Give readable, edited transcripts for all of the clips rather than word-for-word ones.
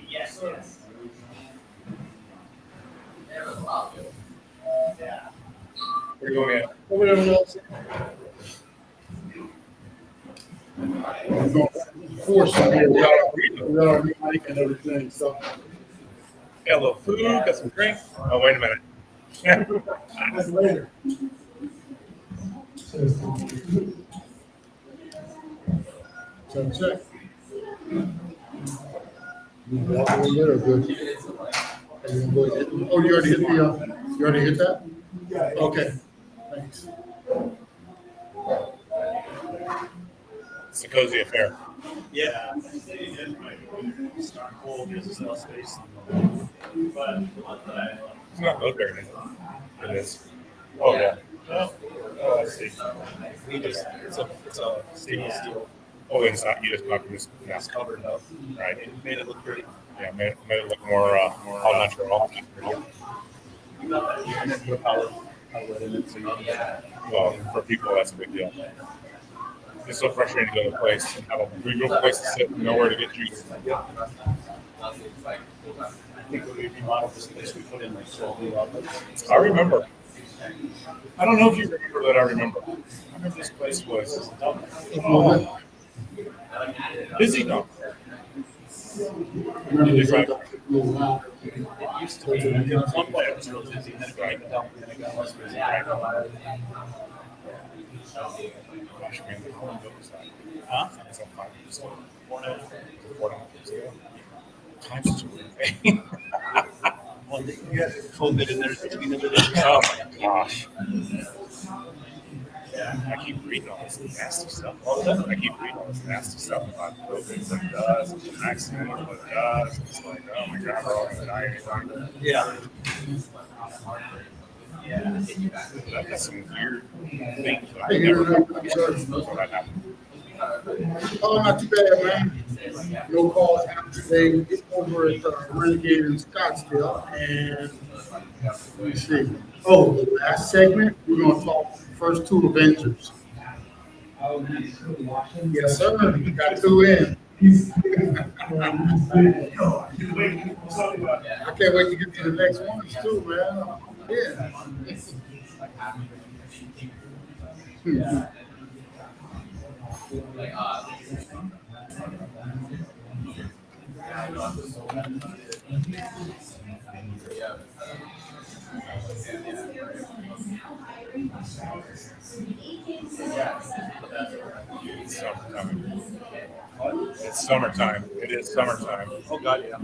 Yes, yes. Yeah. Where you going at? Whatever else. Force on here without our mic and everything. So Got a little food, got some drinks. Oh, wait a minute. that's later. So check. You walking in there or good? Are you gonna go ahead? Oh, you already hit the. You already hit that? Yeah. Okay. Thanks. It's a cozy affair. Yeah. Start cool, gives us enough space. But It's not load bearing. It is. Oh, yeah. Oh, I see. it's a stainless steel. Oh, it's not. You just copy this. Yeah. It's covered up. Right. It made it look pretty. Yeah, made it look more all natural. And then put power outlet in it. So you can Well, for people, that's a big deal. It's so frustrating to go to a place and have a real place to sit and nowhere to get juice. I think when we remodeled this place, we put in like 12 new outlets. I remember. I don't know if you remember that. I remember this place was busy. No. Remember, It's right. It used to be, at one point it was real busy, and then it got down, and it got less busy. Gosh, man, the whole book was like, Huh? it's like 5 years ago. 4.5 years ago. Time's such a weird thing. Well, you had COVID in there between the days. Oh my gosh. I keep reading all this nasty stuff. I keep reading all this nasty stuff about COVID, what it does, and vaccine, what it does. It's like, oh my god, we're all going to die anytime. Yeah. That's some weird things. That I Hey, never you're thought that happened. Oh, not too bad, man. No calls happened today. It's over at Renegade in Scottsdale. And let me see. Oh, the last segment, we're going to talk first two Avengers. Yes, sir. We got two in. I can't wait to get to the next ones, too, man. Yeah. It's summertime. It's summertime. It is summertime. Oh, God, yeah.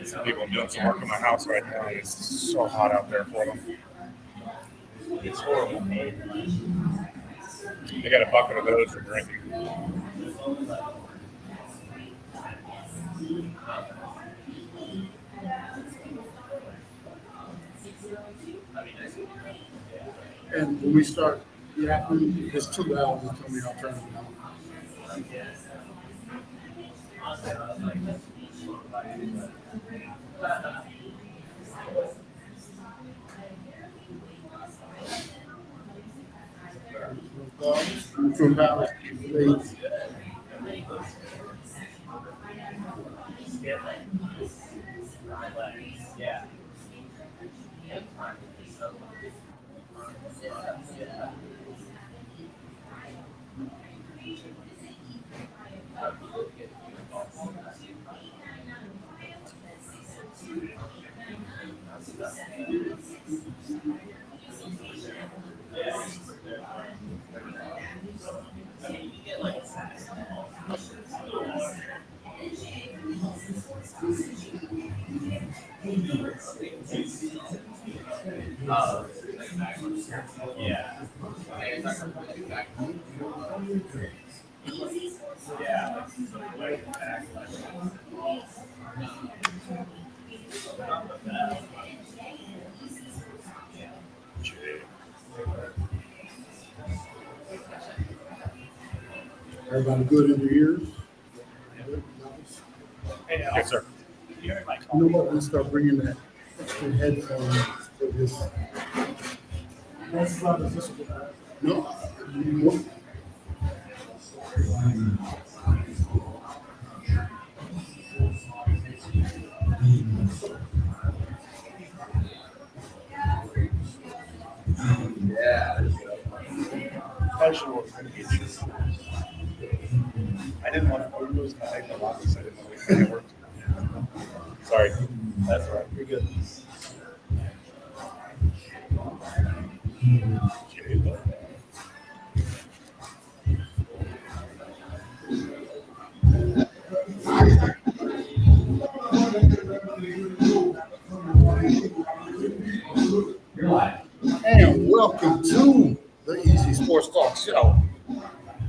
Some people doing some work in my house right now. It's so hot out there for them. It's horrible. They got a bucket of those for drinking. And when we start yapping, it's 2 hours. Tell me I'll turn it down. From Dallas, please. Yeah. Everybody good in their ears? Yes, sir. You know what? Let's start bringing that extra headphones for this. No, Probably should work Renegade shirts. I didn't want to lose my hype a lot, so I didn't want to it worked. Sorry. That's all right. You're good. Okay, but And welcome to the Easy Sports Talk Show.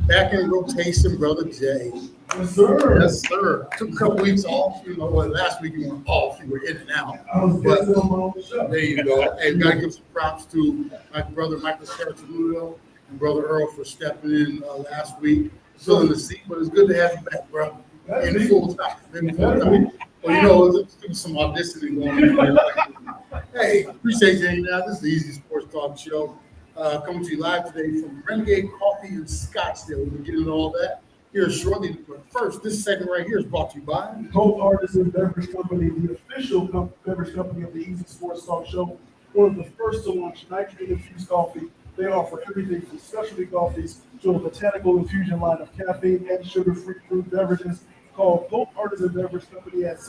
Back in rotation, Brother Jay. Yes, sir. Yes, sir. Took a couple weeks off. You know what? Last week you were off. You were in and out. I was But guessing on my own show. there you go. Hey, we gotta give some props to my brother Michael Saracenuto and brother Earl for stepping in last week, filling the seat. But it's good to have you back, bro. In full time. Well, you know, there's some auditioning going on. Hey, appreciate you hanging out. This is the Easy Sports Talk Show. Coming to you live today from Renegade Coffee in Scottsdale. We'll get into all that here shortly. But first, this segment right here is brought to you by Cold Artisan Beverage Company, the official beverage company of the Easy Sports Talk Show. One of the first to launch nitrogen-infused coffee. They offer everything from specialty coffees to a botanical infusion line of caffeine and sugar-free brewed beverages. Call Cold Artisan Beverage Company at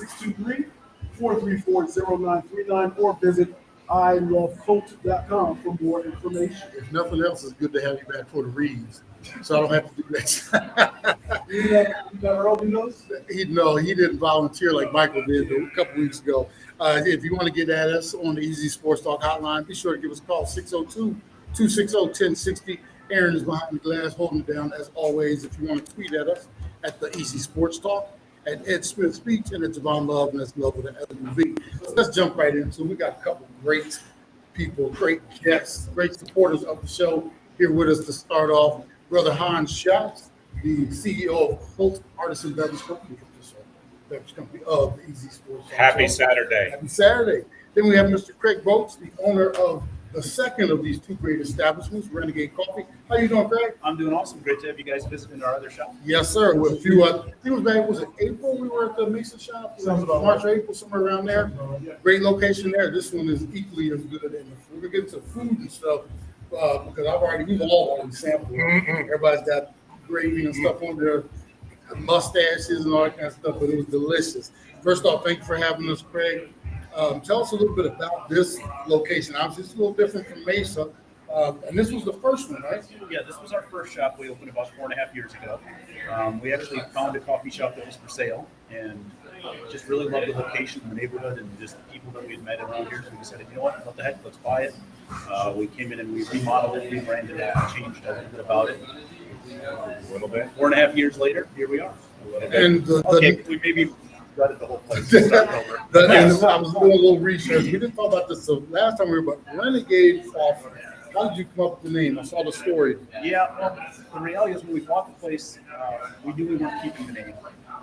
623-434-0939 or visit ilovecolt.com for more information. If nothing else, it's good to have you back for the reads, so I don't have to do that. You got Earl do those? He didn't volunteer like Michael did a couple weeks ago. If you want to get at us on the Easy Sports Talk hotline, be sure to give us a call, 602-260-1060. Aaron is behind the glass holding it down as always. If you want to tweet at us at the Easy Sports Talk, at Ed Smith Speech, and at Javon Love, and that's Love with an LUV. So let's jump right into it. We got a couple great people, great guests, great supporters of the show here with us to start off. Brother Hans Schatz, the CEO of Colt Artisan Beverage Company of the Easy Sports Talk happy Show. Saturday. Happy Saturday. Then we have Mr. Craig Boats, the owner of the second of these two great establishments, Renegade Coffee. How you doing, Craig? I'm doing awesome. Great to have you guys visiting our other shop. Yes, sir. With a few, I think it was back, was it April we were at the Mason shop? Sounds about March or right. April, somewhere around there. Great location there. This one is equally as good. And we're gonna get into food and stuff because we've all already sampled. Everybody's got gravy and stuff on their mustaches and all that kind of stuff, but it was delicious. First off, thank you for having us, Craig. Tell us a little bit about this location. Obviously, it's a little different from Mesa. And this was the first one, right? Yeah, this was our first shop. We opened about 4.5 years ago. We actually found a coffee shop that was for sale and just really loved the location, the neighborhood, and just people that we had met around here. So we decided, you know what the heck, let's buy it. We came in and we remodeled it, rebranded it, changed a little bit about it. A little bit. 4.5 years later, here we are. And We maybe gutted the whole place. And started over. and I was doing a little research. We didn't talk about this. So last time we were about Renegade Coffee. How did you come up with the name? I saw the story. Yeah, well, the reality is when we bought the place, we knew we weren't keeping the name.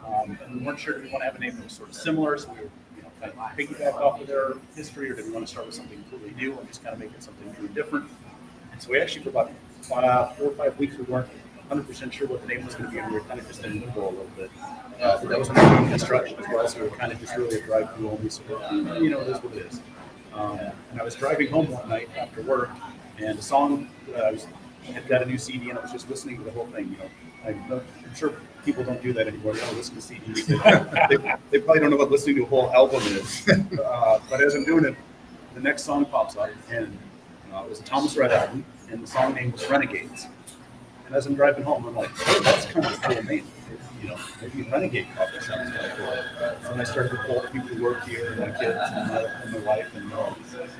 And we weren't sure if we want to have a name that was sort of similar, so we were kind of piggyback off of their history, or did we want to start with something completely new and just kind of make it something really different? And so we actually, for about 4 or 5 weeks, we weren't 100% sure what the name was going to be, and we were kind of just in limbo a little bit. That was when we were in construction as well, so we were kind of just really a drive-through only, so it is what it is. And I was driving home one night after work, and a song, I had got a new CD, and I was just listening to the whole thing. I'm sure people don't do that anymore. They don't listen to CDs. They probably don't know what listening to a whole album is. But as I'm doing it, the next song pops up, and it was a Thomas Rhett album, and the song name was Renegades. And as I'm driving home, I'm like, oh, that's kind of a cool name. Maybe Renegade Coffee sounds kind of cool. So then I started to call people who work here, and my kids, and my wife, and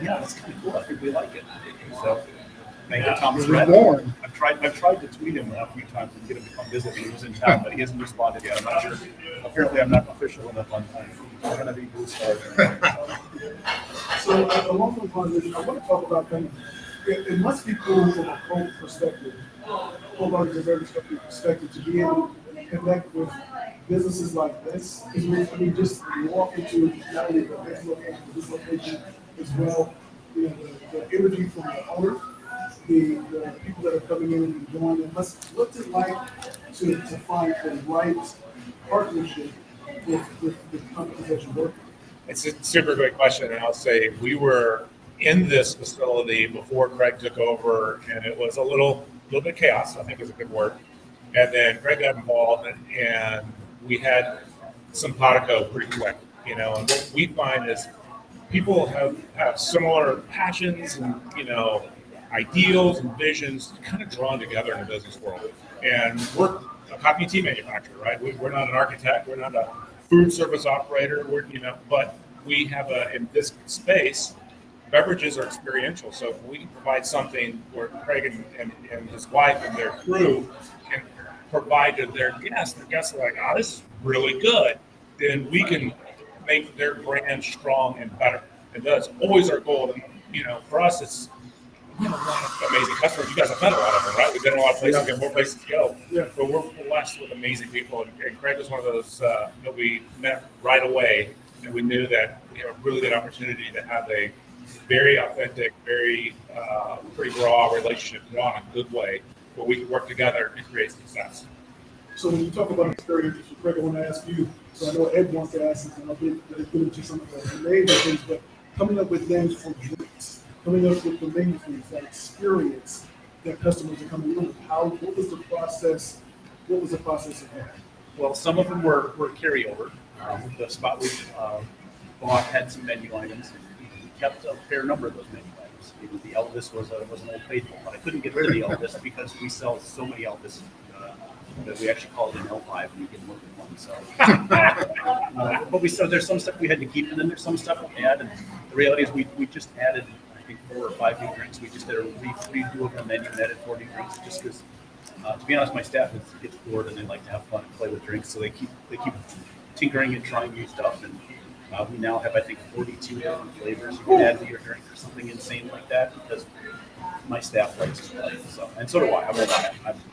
yeah, that's kind of cool. I think we like it. So thank you, Thomas Rhett. I've tried to tweet him a few times and get him to come visit me. He was in town, but he hasn't responded yet. I'm not sure. Apparently, I'm not official enough on time. I'm going to be Blue Stars. So along those lines, I want to talk about things. It must be cool from a Colt perspective, Colt Artisan Beverage Company perspective, to be able to connect with businesses like this. Just walk into not only the next location, but this location as well. The energy from the owner the people that are coming in and joining. What's it like to find the right partnership with companies that you work with? It's a super great question, and I'll say we were in this facility before Craig took over, and it was a little bit chaos, I think is a good word. And then Craig got involved, and we had simpatico pretty quick, And what we find is people have similar passions and ideals and visions kind of drawn together in the business world. And we're a coffee tea manufacturer, right? We're not an architect, we're not a food service operator, but we have in this space, beverages are experiential. So if we can provide something where Craig and his wife and their crew can provide to their guests are like, oh, this is really good, then we can make their brand strong and better. And that's always our goal. And, for us, we have a lot of amazing customers. You guys have met a lot of them, right? We've been in a lot of places, we have more places to go. Yeah. But we're blessed with amazing people. And Craig was one of those that we met right away. And we knew that we have a really good opportunity to have a very authentic, very pretty raw relationship, raw in a good way, where we can work together and create success. So when you talk about experiences, Craig, I want to ask you, so I know Ed wants to ask this, and I'll get into some of the names and things, but coming up with names for drinks, coming up with the menu things, that experience that customers are coming in with, what was the process of that? Well, some of them were carryover. The spot we bought had some menu items. We kept a fair number of those menu items. Even the Elvis was an old faithful, but I couldn't get rid of the Elvis because we sell so many Elvis that we actually called it an L5 and we get more than one. So, but there's some stuff we had to keep, and then there's some stuff we add. And the reality is we just added, I think, 4 or 5 new drinks. We just did a redo of the menu and added 4 new drinks just because. To be honest, my staff gets bored and they like to have fun and play with drinks, so they keep tinkering and trying new stuff. And we now have, I think, 42 different flavors you can add to your drink or something insane like that because my staff likes to play. So, and so do I.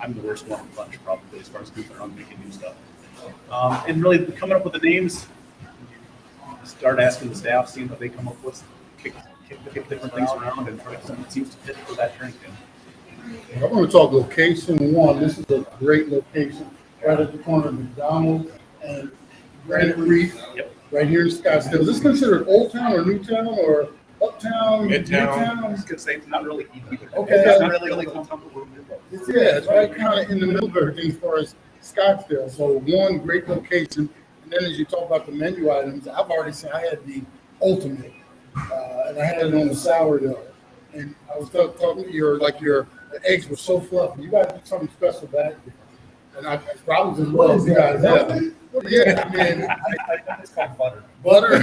I'm the worst one in the bunch probably as far as goofing around making new stuff. And really coming up with the names, start asking the staff, seeing what they come up with, kick different things around and try something that seems to fit for that drink. I want to talk location one. This is a great location right at the corner of McDonald and Granite Reef, right here in Scottsdale. Is this considered Old Town or New Town or Uptown? Midtown. I was going to say it's not really either. Okay. It's not really comfortable. It's right kind of in the middle of everything as far as Scottsdale. So one great location. And then as you talk about the menu items, I've already said I had the ultimate, and I had it on the sourdough. And I was talking to your the eggs were so fluffy. You guys did something special back there. And I probably just love you guys have. Yeah, I mean, It's called butter. butter.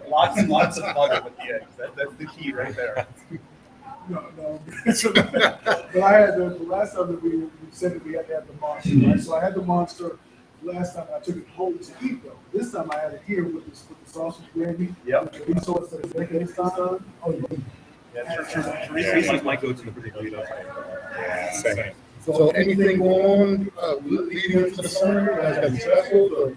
Lots and lots of butter with the eggs. That's the key right there. No. But I had the last time that we said that we had to have the monster, right? So I had the monster last time. I took it home to eat though. This time I had it here with the sausage gravy. Yep. The beef sauce that is making this time. Oh, Yeah, Reef is my go-to for the burrito. Yeah, same. So anything going on leading into the summer? You guys got special?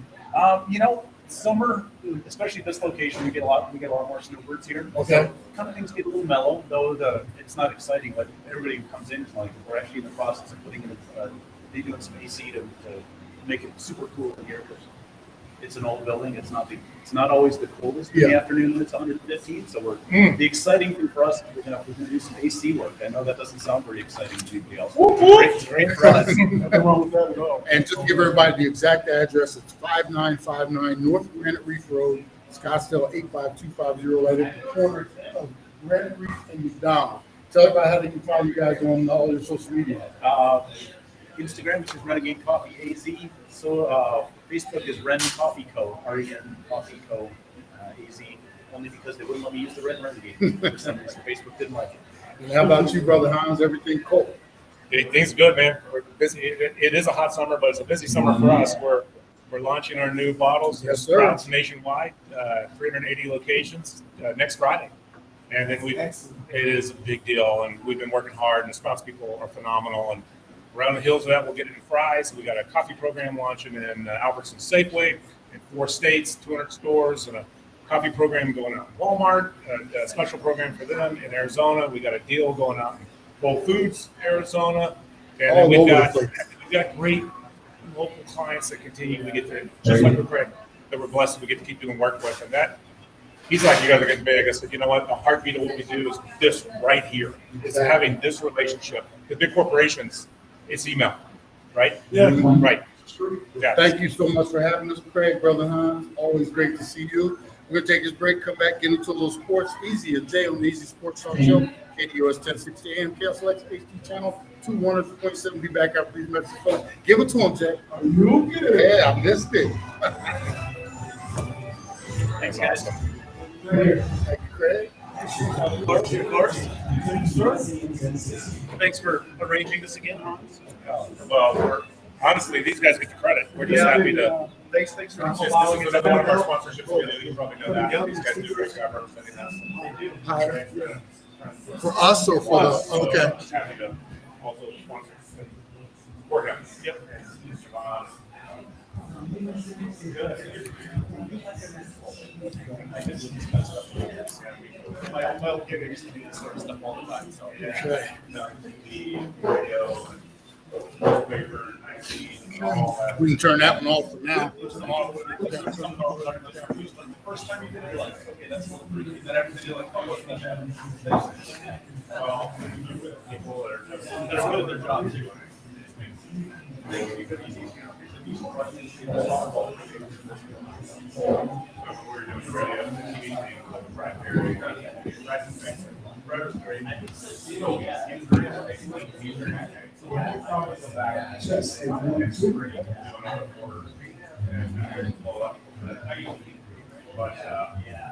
Summer, especially this location, we get a lot more snowbirds here. Okay. So kind of things get a little mellow, though it's not exciting, but everybody who comes in is like, we're actually in the process of putting in doing some AC to make it super cool in here. It's an old building. It's not always the coldest in the afternoon when it's 115. So the exciting thing for us is we're going to do some AC work. I know that doesn't sound very exciting to anybody else. It's great for us. nothing wrong with that at all. And just to give everybody the exact address, it's 5959 North Granite Reef Road, Scottsdale 85250, right at the corner of Granite Reef and McDonald. Tell everybody how they can follow you guys on all your social media. Instagram, which is Renegade Coffee AZ. So Facebook is Ren Coffee Co. REN Coffee Co. AZ. Only because they wouldn't let me use the Red Renegade. For some reason, Facebook didn't like it. And how about you, Brother Hans? Everything cool? Things good, man. We're busy. It is a hot summer, but it's a busy summer for us. We're launching our new bottles. Yes, sir. Sprouts nationwide, 380 locations next Friday. And then it is a big deal, and we've been working hard, and the Sprouts people are phenomenal. And around the heels of that, we'll get into fries. We got a coffee program launching in Albertson Safeway in 4 states, 200 stores, and a coffee program going out in Walmart, a special program for them in Arizona. We got a deal going out in Whole Foods, Arizona, and All then we've over the got place. great local clients that continue. We get to, just like with Craig, that we're blessed we get to keep doing work with, and that he's like, you guys are getting big. I said, you know what? The heartbeat of what we do is this right here. It's having this relationship. The big corporations, it's email, right? Yeah. Right. Yeah. Thank you so much for having us, Craig, Brother Hans. Always great to see you. We're going to take this break, come back, get into a little sports. Easy a day on the Easy Sports Talk Show. KDOS 1060 AM, KSLX HD channel 200.7. Be back after these messages. Folks, give it to him, Jay. You get it. Yeah, I missed it. Thanks, guys. Thank you, Craig. Thanks for arranging this again, Hans. Well, honestly, these guys get the credit. We're just happy to. Thanks for It's allowing us just one of our to. sponsorships we do. You probably know that. These guys do a great job representing us. For us or for the, okay. Just happy to also sponsor and support him. Yep. My old kid used to do this sort of stuff all the time, so. Okay. Radio, newspaper, all that. We can turn that one off for now. The first time you did it, you're like, okay, that's a little freaky. Then everything, you're like, oh, what's that? Well, people are just. That's good at their job too. We're doing radio, TV, primary,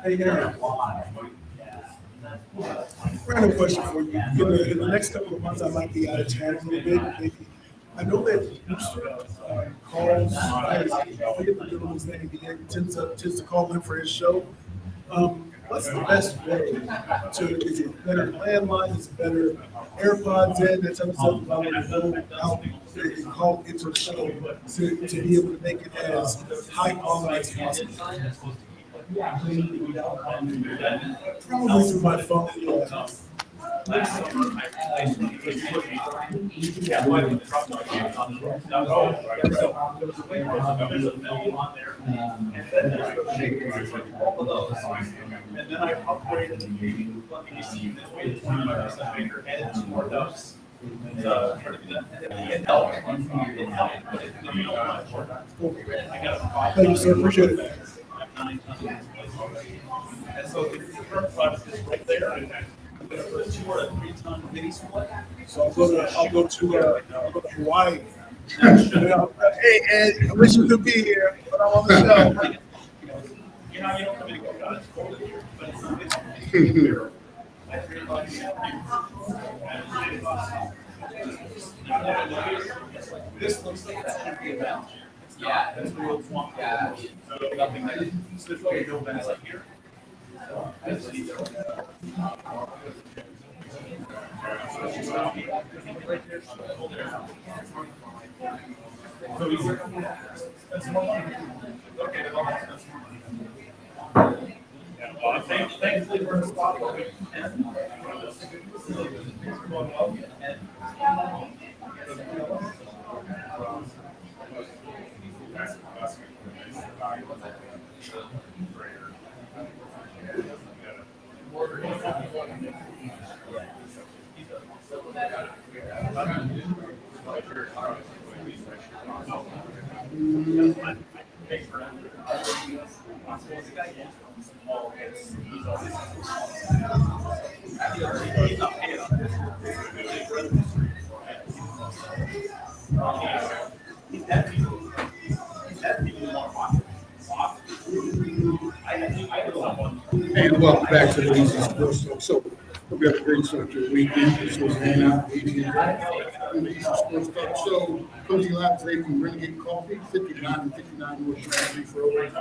Hey, Aaron. Random question for you. In the next couple of months, I might be out of town a little bit. Maybe. I know that calls, I forget the gentleman's name, he tends to call in for his show. What's the best way to, is it better landline, is it better AirPods in, that type of stuff, if I want to go out and call into the show to be able to make it as high quality as possible? Probably through my phone, yeah. And then I upgraded the see this way to 25% bigger, added 2 more ducks. It helped. It helped, but it didn't help much. I got a Thank you, sir, appreciate it. And so the current product is right there. I'm gonna put a 2 or a 3 ton mini split. So I'll go to Hawaii. Hey, Ed, I wish you could be here, but I'm on the show. You know, you don't come in and go, God, it's cold in here, but it's not. This looks like it's gonna be a valve. Yeah, that's the real swamp. So nothing like, so there's really no vents like here. So, that's what he's doing. So he's that's more money. Okay, that's more money. Thankfully, we're in a spot where we can. And welcome back to the Easy Sports Talk Show. Hope you have a great start to your weekend. This was Hannah, Easy Sports Talk Show. Coming to you live today from Renegade Coffee, 59 and 59 North Drive, Reef Road, right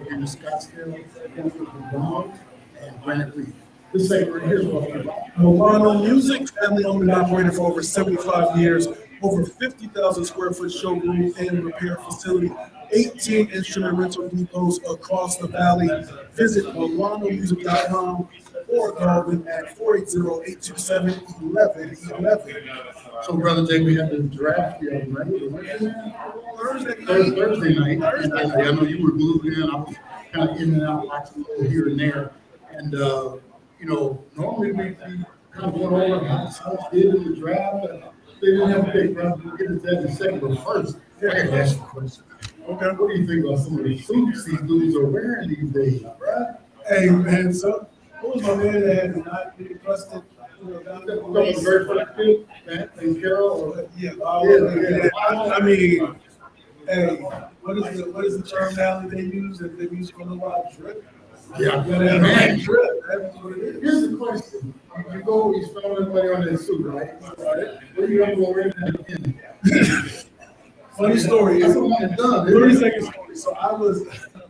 here in Scottsdale, McDonald and Granite Reef. This segment right here is what we're about. Milano Music, family owned and operated for over 75 years, over 50,000 square foot showroom and repair facility, 18 instrument rental depots across the valley. Visit milanomusic.com or call them at 480-827-1111. So, Brother Jay, we had the draft the other night. Thursday night. And I know you were glued in. I was kind of in and out watching a little here and there. And, normally we'd be kind of going over how the Suns did in the draft. But they didn't have a pick. We'll get into that in a second. But first, I got to ask you a question. Okay, what do you think about some of the suits these dudes are wearing these days, right? Hey, man, so what was my man that had not been trusted? Down there? The very first pick, and Carroll, or Yeah, yeah. I mean, hey, what is the terminology they use that they use for the wild drip? Yeah, Man, drip. That's what it is. Here's the question. You go, he's found everybody on that suit, right? What do you have to wear in that again? Funny story. That's what I'm done. 30-second story. So I was,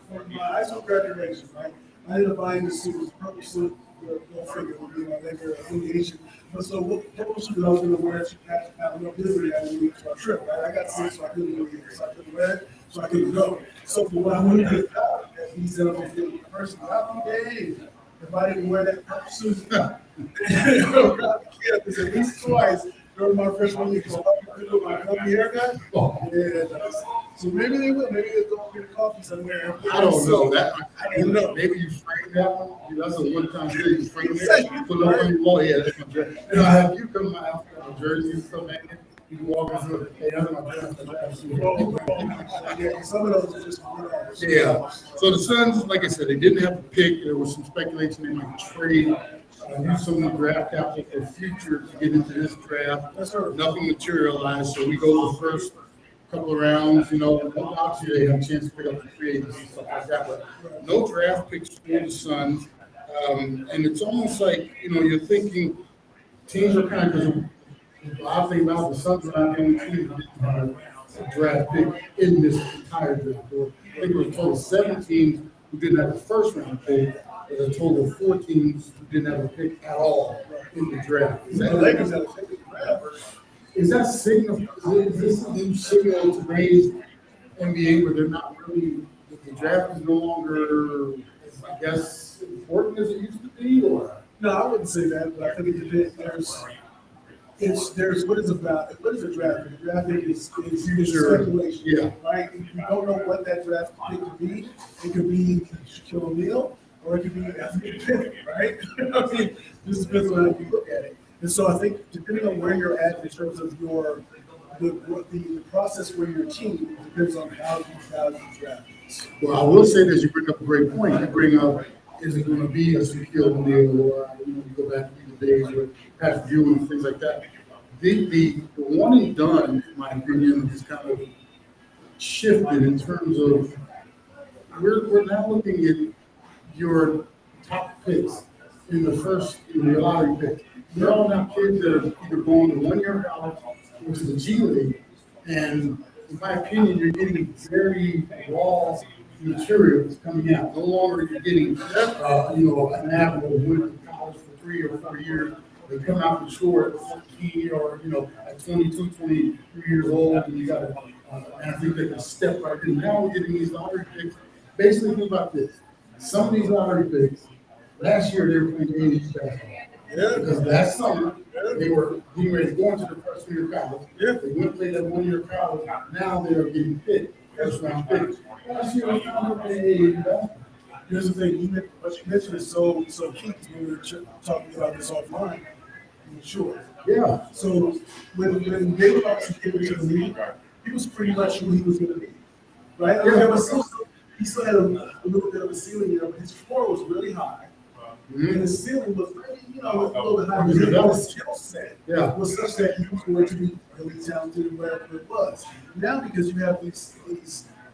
for my high school graduation, right? I ended up buying this suit. It was a purple suit. Go figure, would be my later affiliation. But so what purple suit that I was going to wear to Alabama Liberty I went to our trip, right? I got sick, so I couldn't go here. So I couldn't wear it, so I couldn't go. So when I went to the job, he said, I'm going to get the person out of the game. If I didn't wear that purple suit, at least twice during my freshman year, because I could do my company haircut. So maybe they will. Maybe they'll go get a coffee somewhere. I don't know that. I don't know. Maybe you frame that one. That's a one-time thing. You frame it. You put it on your wall. Yeah, that's my jersey. Have you come to my house with a jersey and stuff, man? You can walk into it. Hey, that's my jersey. Yeah, some of those are just. Yeah. So the Suns, like I said, they didn't have a pick. There was some speculation they might trade. Use some of the draft capital for future to get into this draft. Nothing materialized, so we go the first couple of rounds, and obviously they have a chance to pick up the free agents and stuff like that, but no draft picks for the Suns. And it's almost like, you're thinking teams are kind of, I think about the Suns are not the only team that didn't have a draft pick in this entire draft. I think it was a total of 7 teams who didn't have a first round pick. A total of 4 teams who didn't have a pick at all in the draft. Is that signal? Is this a new signal to today's NBA where they're not really, the draft is no longer, I guess, important as it used to be? Or no, I wouldn't say that, but I think it depends. There's what is a draft? What is a draft? A draft is speculation, right? If you don't know what that draft pick could be, it could be Shaquille O'Neal. Or it could be Anthony Bennett, right? I mean, this depends on how you look at it. And so I think depending on where you're at in terms of the process for your team depends on how you value draft. Well, I will say this: you bring up a great point. You bring up, is it going to be a Shaquille O'Neal, or you go back to the days with Pat Ewing and things like that. The one and done, in my opinion, is kind of shifted in terms of we're now looking at your top picks in the lottery pick. They're all now kids that are either going to 1 year college or to the G League. And in my opinion, you're getting very raw material that's coming out. No longer you're getting, an athlete who went to college for 3 or 4 years. They come out mature at 14 or, at 22, 23 years old, and you got an athlete that can step right in. Now we're getting these lottery picks. Basically, think about this. Some of these lottery picks, last year they were playing AAU basketball. Yeah. Because last summer, they were getting ready to go into the first year of college. Yeah. They went to play that 1 year of college. Now they are getting picked, first round picks. Last year, they were playing AAU basketball. Here's the thing, what you mentioned is so key because we were talking about this offline. Sure. Yeah. So when David Robinson came into the league, he was pretty much who he was going to be. Right? I mean, he still had a little bit of a ceiling, but his floor was really high. Mm-hmm. And his ceiling was really, a little bit high. His skill set was such that he was going to be really talented in whatever it was. Now, because you have these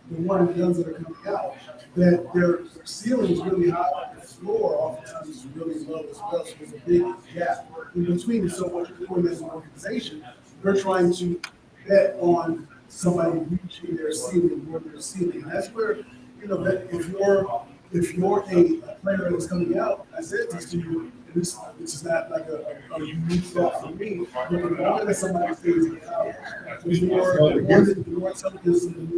the one and dones that are coming out, that their ceiling is really high, but the floor oftentimes is really low as well. So there's a big gap in between. And so what you're doing as an organization, you're trying to bet on somebody reaching their ceiling, more their ceiling. And that's where, that if you're a player that's coming out, I said this to you, and this is not like a unique thought for me, but the more that somebody stays in college, the more intelligence and the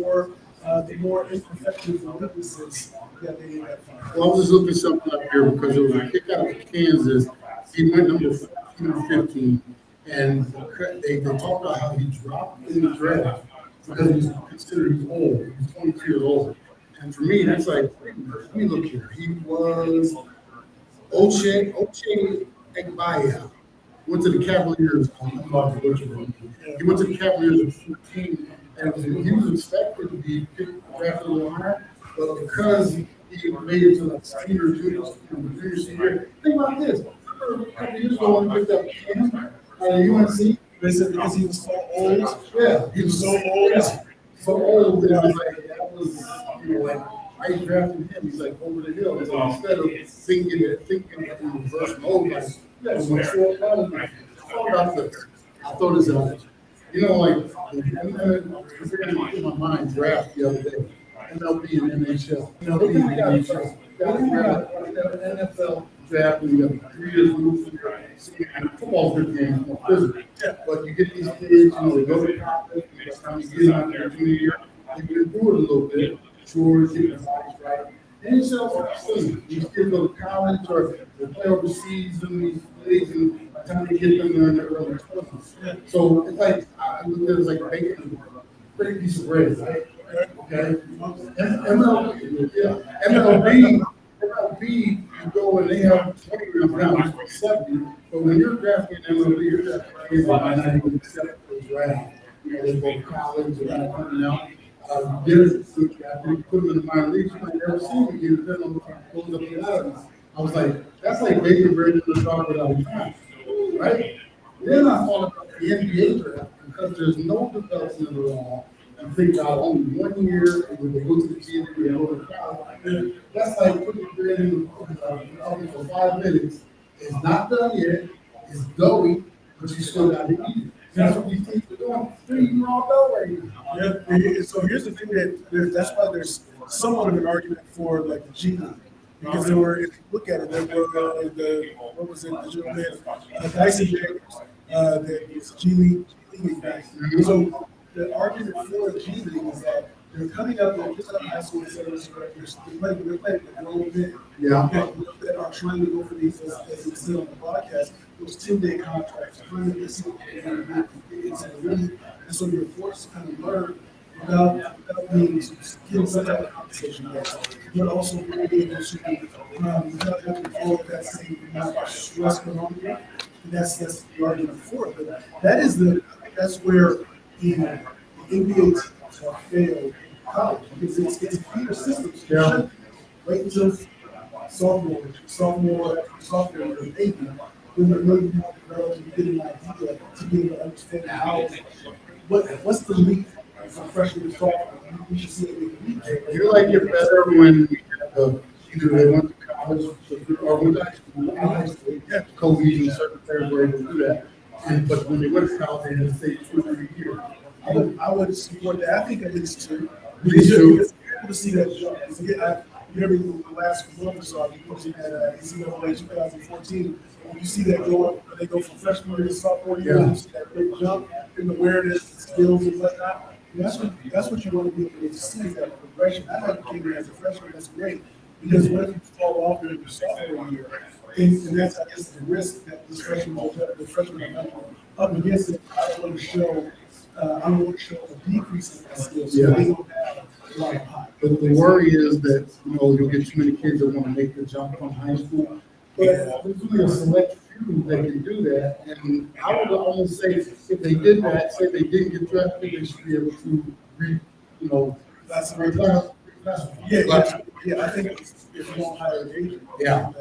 more imperfections and weaknesses Yeah, they didn't have fun. Well, I was just looking something up here because it was a kick out of Kansas. He went number 14 or 15, and they talked about how he dropped in the draft because he's considered old. He's 22 years old. And for me, that's like, let me look here. He was Oche Egbaya. Went to the Cavaliers. He went to the Cavaliers at 14, and he was expected to be drafted a little higher, but because he made it to like junior senior. Think about this. A couple years ago, when he picked up Cam out of UNC, They said because he was so old. yeah, He was so old. yeah, so old that I was like, that was, like, I drafted him. He's like over the hill. So instead of thinking in reverse mode, like, yeah, it's my short problem. I'll throw this out. Like, in my mind, draft the other day. MLB and NHL. MLB and NHL. NFL draft, and you have 3 years removed. Football's a good game, more physical. But you get these kids, they go to college, and by the time you get out their junior year, they can do it a little bit. Sure, get their bodies right. NHL's the same. These kids go to college or they play overseas in these leagues, and by the time they get them, they're in their early 20s. So it's like, I look at it as like baking a great piece of bread, right? Okay. MLB, you go and they have 20 rounds now, it's 70. But when you're drafting MLB, you're drafting kids that might not even accept the draft. They go to college, they're not coming out. There's a good draft, they put them in the minor leagues, you might never see them again, depending on what goes up the ladder. I was like, that's like baking bread in the chocolate all the time, right? Then I thought about the NBA draft because there's no development at all. And think about only 1 year, and when they go to the gym, they go to college. That's like putting your bread in the oven for 5 minutes. It's not done yet. It's doughy, but you still got to eat it. That's what these teams are doing. They're eating raw dough right now. Yeah, and so here's the thing that's why there's somewhat of an argument for like the G League. Because there were, if you look at it, there were what was it, the gentleman, Dyson James, that was G League guy. So the argument for the G League is that they're coming up, they're just out of high school, they're playing a grown men. Yeah. That are trying to go for these, as you said on the broadcast, those 10-day contracts, trying to see what they're going to do into the league. And so you're forced to kind of learn without being getting some type of compensation, but also being able to without having to follow that same amount of stress going on here. And that's the argument for it. But that's where the NBA teams have failed in college because it's a feeder system. So you should wait until sophomore year, maybe when they're really more developed and getting an idea to be able to understand what's the league for freshmen to sophomore. We should see it in the league. You like it better when either they went to college or went to high school. Cohesion, certain players were able to do that. But when they went to college, they had to stay 2 or 3 years. I would support that. I think at least 2. Me too. Because you're able to see that jump. The last month or so, you was at NCAA 2014. You see that go up, they go from freshman year to sophomore year. You see that big jump in awareness, skills, and whatnot. That's what you want to be able to see is that progression. I know you came in as a freshman, that's great. Because what if you fall off during your sophomore year? And that's, I guess, the risk that the freshmen are up against it. I don't want to show a decrease in that skill. So they don't have a lot of high. But the worry is that, you'll get too many kids that want to make the jump from high school. But there's only a select few that can do that. And I would almost say if they did that, say they didn't get drafted, they should be able to, That's I think if you don't hire an agent, yeah.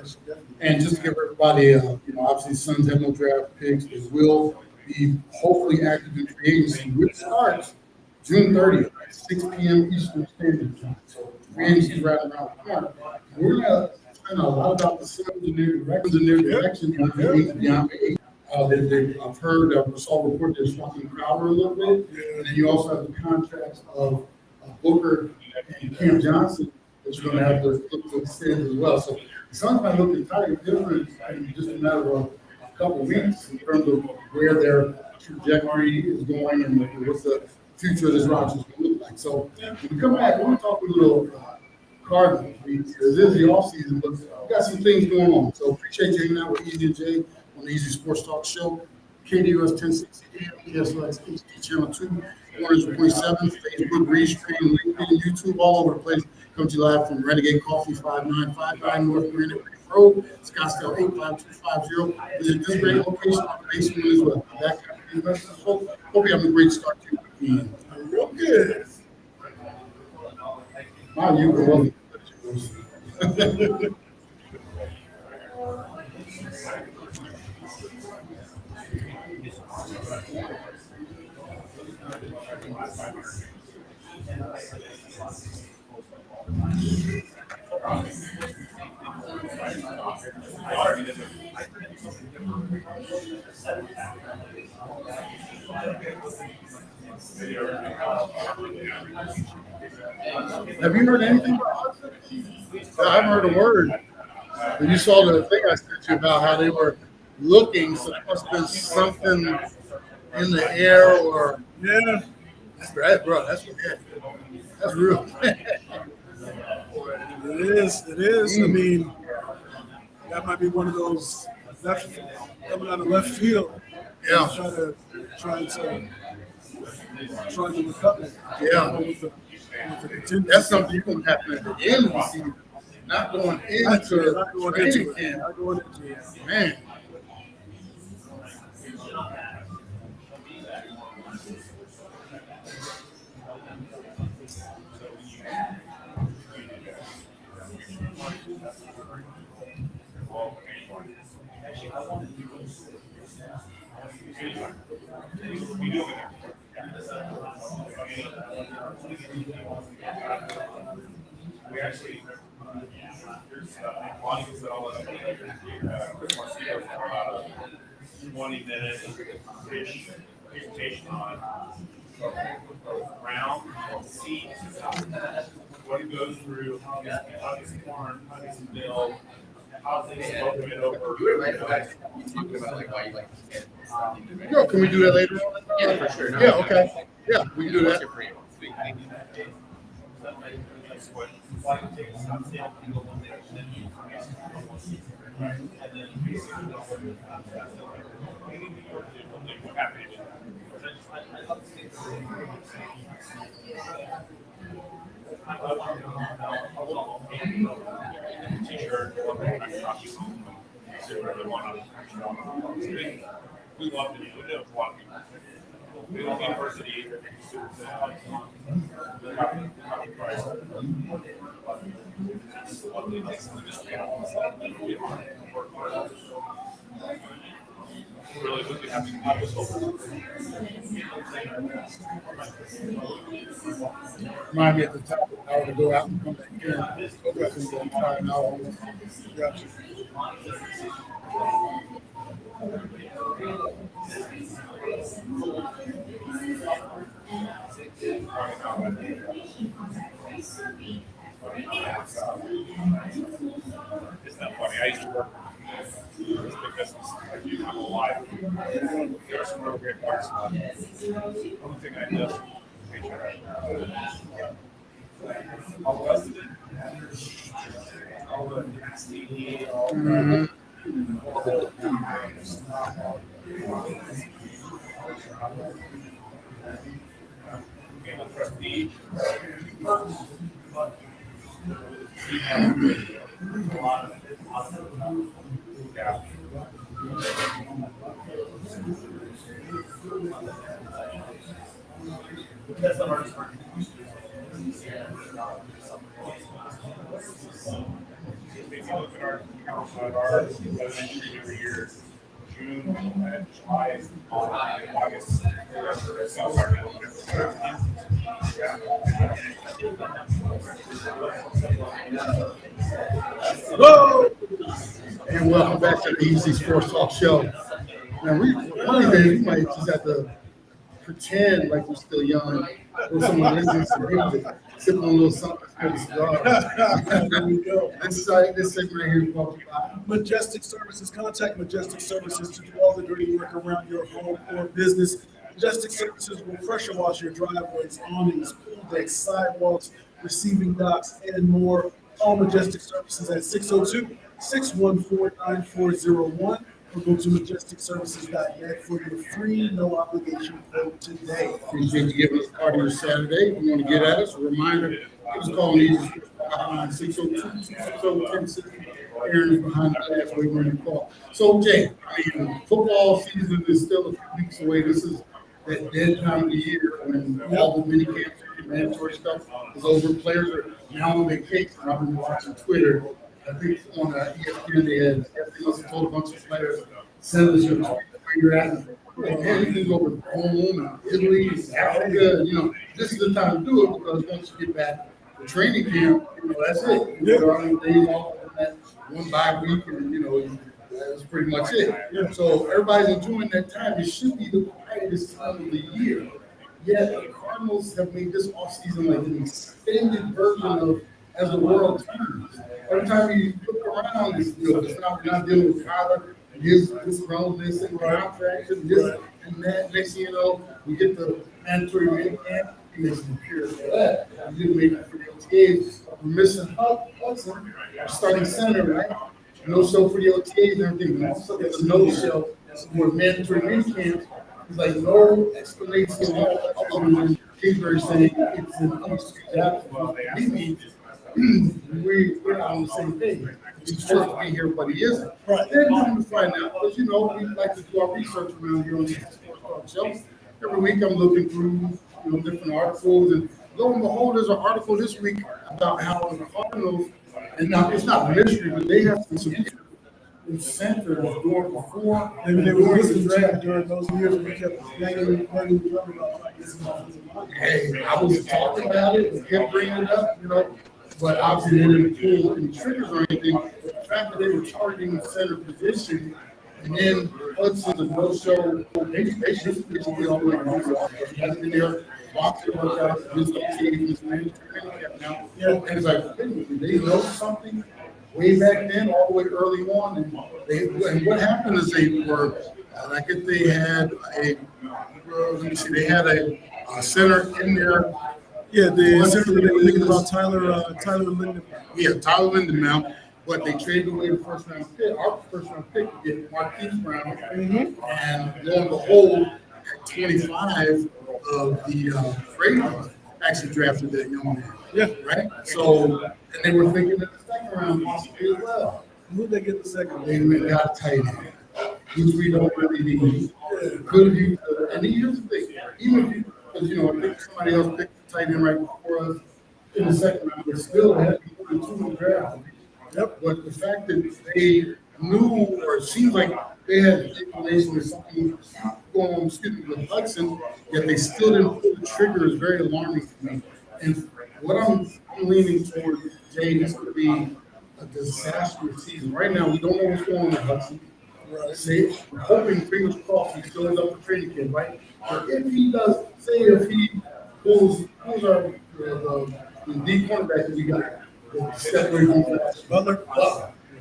And just to give everybody, obviously Suns have no draft picks. They will be hopefully active in free agency, which starts June 30th, 6 p.m. Eastern Standard Time. So free agency is right around the corner. We're going to spend a lot about the Suns and their direction beyond the 8. I've heard, saw a report they're swapping Crowder a little bit. And then you also have the contracts of Booker and Cam Johnson that you're going to have to look to extend as well. So the Suns might look entirely different in just a matter of a couple of weeks in terms of where their trajectory is going and what's the future of this roster is going to look like. So when we come back, we're going to talk a little Cardinals. This is the off season, but we got some things going on. So appreciate you hanging out with Easy and Jay on the Easy Sports Talk Show. KDUS 1060 AM, KSLX HD Channel 2, 100.7, Facebook, Restream, LinkedIn, YouTube, all over the place. Coming to you live from Renegade Coffee, 5959 North Granite Reef Road, Scottsdale 85250. Visit this great location on the basement as well. That kind of investment. Hope you have a great start to your weekend. Real good. Wow, you were well. Have you heard anything about Hudson? I haven't heard a word. And you saw the thing I sent you about how they were looking, so there must have been something in the air or Yeah. that's right, bro. That's real. It is. It is. I mean, that might be one of those coming out of left field. Yeah. Trying to recover. Yeah. With the contingency. That's something you're gonna happen at the end of the season, not going into Not going training into it. camp. Not going into it. Man. We actually, there's Bonnie was all 20-minute presentation on round, seat, what it goes through, how it's formed, how it's built, how things motivate over. Yo, can we do that later on? Yeah, for sure. Yeah, okay. Yeah, we can do that. T-shirt. We love to do it. We don't university. Really good to have you. Remind me at the top of the hour to go out and come back in. Okay. And then try an hour. Gotcha. It's not funny. I used to work this big business my whole life. There were some real great parts. Only thing I did. All the rest of it. All the nasty, all the. Prestige. Yeah. That's the hardest part. If you look at our residential every year, June and July, August, Whoa! And welcome back to the Easy Sports Talk Show. Now, one of these days, we might just have to pretend like we're still young, or someone listening to music, sipping on a little something, smoke a cigar. There we go. This segment right here is brought to you by Majestic Services. Contact Majestic Services to do all the dirty work around your home or business. Majestic Services will pressure wash your driveways, awnings, pool decks, sidewalks, receiving docks, and more. All Majestic Services at 602-614-9401 or go to majesticservices.net for your free, no obligation quote today. Appreciate you giving us a call your Saturday. If you want to get at us, a reminder, give us a call on Easy Sports Hotline 602-260-1060. Aaron is behind the glass waiting on your call. So, Jay, I mean, football season is still a few weeks away. This is that dead time of the year when all the mini camps and mandatory stuff is over. Players are now on vacation. I've been watching Twitter. I think on ESPN they had told a bunch of players, send us your tweet where you're at. Like, man, you can go to home and Italy, Africa. You know, this is the time to do it because once you get back to training camp, you know, that's it. You know, I mean, days off and that one bye week, and you know, that's pretty much it. So everybody's enjoying that time. It should be the quietest time of the year. Yet the Cardinals have made this offseason like an extended version of as the world turns. Every time you look around, it's, you know, it's not, we're not dealing with Tyler and his groundness and contracts and this and that. Next thing you know, we get the mandatory main camp. He makes an appearance for that. We didn't make it for the OTAs. We're missing Hudson, our starting center, right? No show for the OTAs and everything. It's a no show for mandatory main camp. It's like no explanation other than Kingsbury saying it's an unexcused absence. We're not on the same page. He's supposed to be here, but he isn't. Right. Then come to find out, because you know, we like to do our research around here on the Sports Talk Show. Every week I'm looking through, you know, different articles, and lo and behold, there's an article this week about how the Cardinals, and now it's not a mystery, but they have some incentives going before. Maybe they were listening to draft during those years when we kept banging drum about like this and all this. Hey, I was talking about it and kept bringing it up, you know, but obviously they didn't pull any triggers or anything. But the fact that they were targeting the center position, and then Hudson's a no-show, they should be all the way around. He hasn't been there, boxing workouts, this team, this man, now. And it's like, they know something way back then, all the way early on. And what happened is they were, I guess they had let me see, they had a center in there. Yeah, the center they were thinking about Tyler Lindenbaum. Yeah, Tyler Lindenbaum, but they traded away the first round pick, our first round pick, to get Marquise Brown. Mm-hmm. And lo and behold, at 25 of the Ravens actually drafted that young man. Yeah. Right? So, and they were thinking that the second round possibly as well. Who'd they get the second? They got tight end, which we don't really need. Could have used, and here's the thing, even if you, because you know, I think somebody else picked the tight end right before us in the second round, but still had to be more than 2 in the draft. Yep. But the fact that they knew, or it seems like they had the inclination of something going on, with Hudson, yet they still didn't pull the trigger is very alarming to me. And what I'm leaning toward, Jay, this could be a disastrous season. Right now, we don't know what's going on with Hudson. Say, we're hoping, fingers crossed, he still ends up for training camp, right? But if he does, say if he pulls our the deep cornerback that we got, Butler.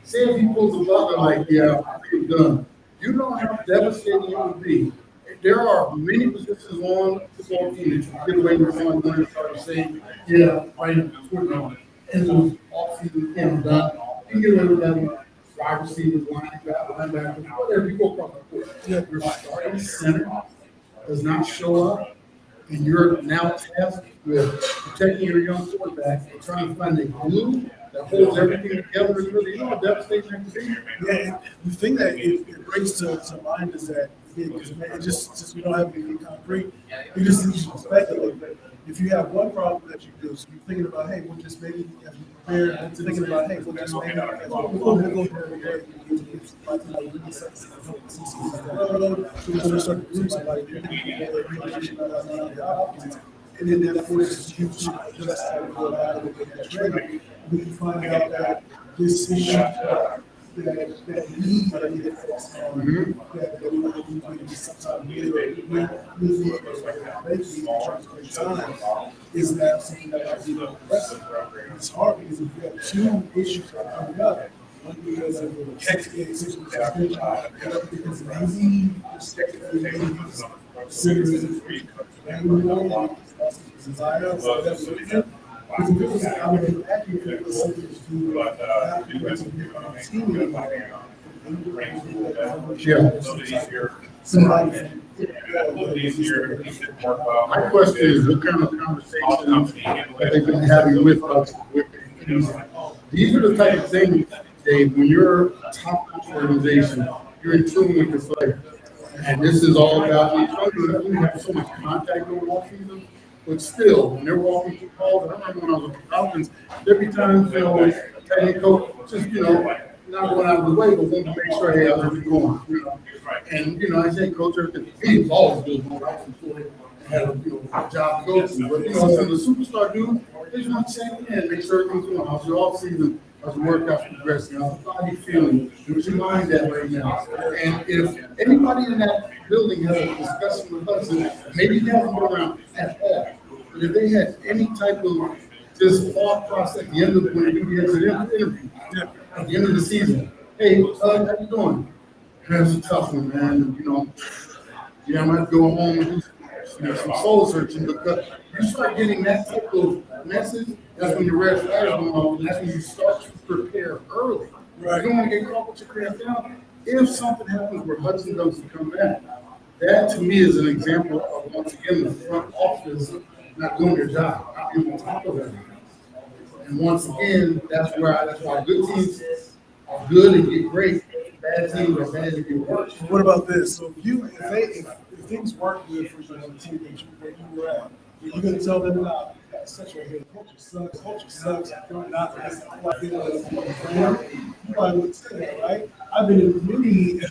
Say if he pulls the Butler, like, yeah, I think it's done. You know how devastating it would be. There are many positions on the football team that you get away with someone going to start saying, yeah, right, and the offseason camp done. You can get away with that. Wide receivers, linebackers, whatever, you go across the court. Your starting center does not show up, and you're now tasked with protecting your young quarterback and trying to find a glue that holds everything together. Is really, you know, how devastating that can be. Yeah, the thing that it brings to mind is that it just we don't have anything concrete. We just speculate. If you have one problem that you do, so you're thinking about, hey, we'll just maybe as we prepare, and thinking about, hey, we'll just maybe we'll go there. And then that forces you to just have to go out of the training. We can find out that this issue that need that we get focused on, that we want to do sometimes time is that something that I do impressive. It's hard because if you have 2 issues that are coming up, one because of the suspension, and other because maybe considering and we know desire, so that's what it is. Because if it was, I would have actually if it was something to do with that, team. Somebody. My question is, what kind of conversations have they been having with us? These are the type of things, Dave, when you're a top organization, you're in tune with the players. And this is all about, we have so much contact over all season, but still, when they're walking through calls, I remember when I was with the Falcons, there'd be times, hey, coach, just, not going out of the way, but want to make sure, hey, how's everything going, And, I say, coach, everything, he's always good going out before they had a job to go to. But, some of the superstar dudes, they just want to check in, make sure everything's going. How's your off season? How's the workouts progressing? How's the body feeling? What's your mind at right now? And if anybody in that building has a discussion with us, maybe they haven't been around at all, but if they had any type of just thought process at the end of when we get to the interview, at the end of the season, hey, how you doing? That's a tough one, man. I might go home and do some soul searching, because you start getting that type of message, that's when your red flags go off, and that's when you start to prepare early. Right. You don't want to get caught with your cramp down. If something happens where Hudson doesn't come back, that to me is an example of, once again, the front office not doing their job, not being on top of everything. And once again, that's why good teams are good and get great. Bad teams are bad and get worse. What about this? So if things weren't good for the team that you were at, you're going to tell them about that such a good culture sucks, not because you probably would say that, right? I've been in many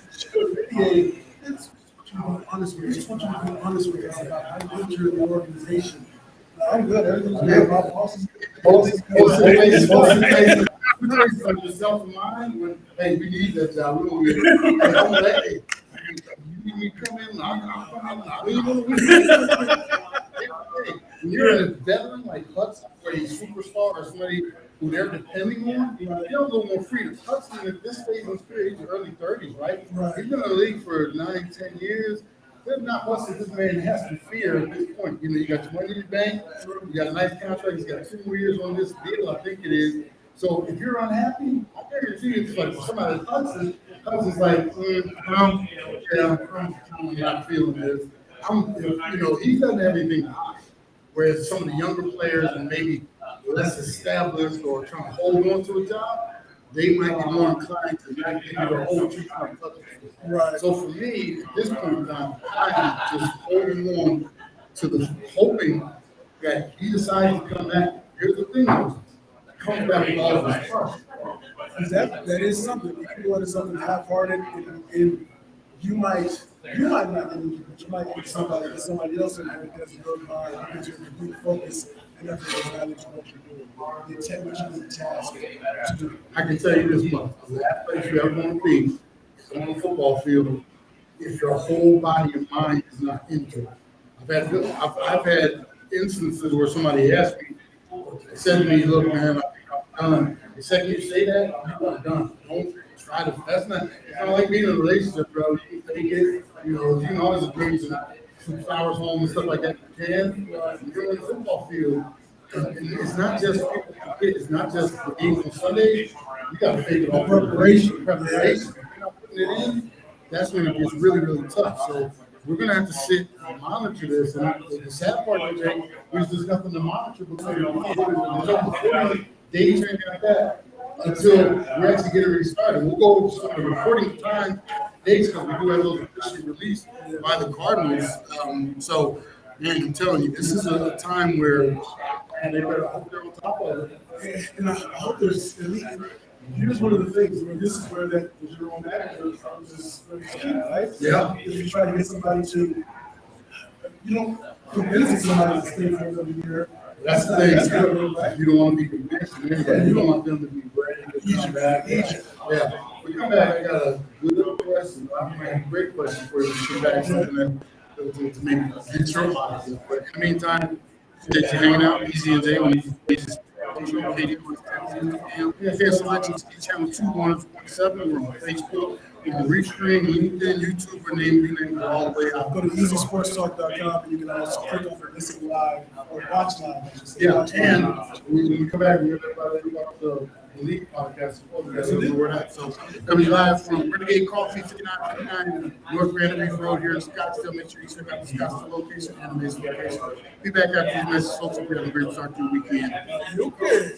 it's honest with you. Just want you to be honest with us about how good you're in the organization. I'm good. Everything's good. My boss is good. Yourself in mind when, hey, we need that job. We don't get it. Don't let it. You need me to come in, I'll come in. When you're in a veteran like Hudson, or a superstar, or somebody who they're depending on, you have a little more freedom. Hudson, at this stage in his career, he's in early 30s, right? He's been in the league for 9-10 years. There's not much that this man has to fear at this point. You got your money in the bank, you got a nice contract, he's got 2 more years on this deal, I think it is. So if you're unhappy, I guarantee you, it's like somebody Hudson's like, I'm not feeling this. He doesn't have anything to hide. Whereas some of the younger players and maybe less established or trying to hold on to a job, they might be more inclined to not give you the whole truth. Right. So for me, at this point in time, I am just holding on to the hoping that he decides to come back. Here's the thing, though. Comes back with all of his trust. That is something. If you want something half-hearted, and you might not get into it, but you might get somebody else in there that doesn't go hard because you're complete focus and everything is not into what you're doing. The attention to the task to do. I can tell you this much: the last place you ever want to be is on the football field if your whole body and mind is not into it. I've had instances where somebody asked me, said to me, "Look, man, I'm done." The second you say that, you're done. Don't try to. That's not. It's not like being in a relationship, bro. You can take it. You can always agree to 2 hours home and stuff like that. You can. You're on the football field, and it's not just people. It's not just the games on Sundays. You got to take it all preparation. If you're not putting it in, that's when it gets really, really tough. So we're gonna have to sit and monitor this. And the sad part of it is there's nothing to monitor because there's no days or anything like that until we actually get it restarted. We'll go over some of the reporting time dates because we do have those officially released by the Cardinals. So, man, I'm telling you, this is a time where they better hope they're on top of it. And I hope there's. Here's one of the things where this is where that the general manager is very key, right? Yeah. If you try to get somebody to, convincing somebody to stay for another year. That's the thing. Right? You don't want to be convinced. You don't want them to be ready to come back. Yeah. We come back. I got a good question. I have a great question for you. To come back something to maybe get your mind. But in the meantime, that you're hanging out, Easy and Jay on these pages. Yeah, Fair Selections, channel 217. We're on Facebook, You can restream LinkedIn, YouTube, or name all the way out. Go to easysportstalk.com and you can also click on the listen live or watch live. I should say. Yeah, Watch and live. when we come back, we're going to talk about the Elite podcast. That's where we're at. So, coming live from Renegade Coffee, 5959 North Granite Reef Road here in Scottsdale. Make sure you check out the Scottsdale location and the Mesa location. Be back after these messages. Hopefully, we have a great start to the weekend. Okay.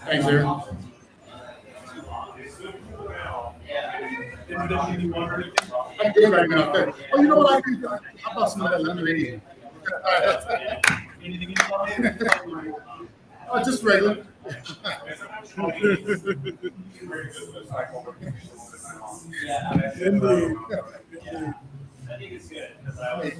Thanks, Aaron. I'm good right now. Oh, you know what I do? How about some of that lemonade? Anything you want? Oh, just regular. Indeed. I think it's good. 'Cause I always-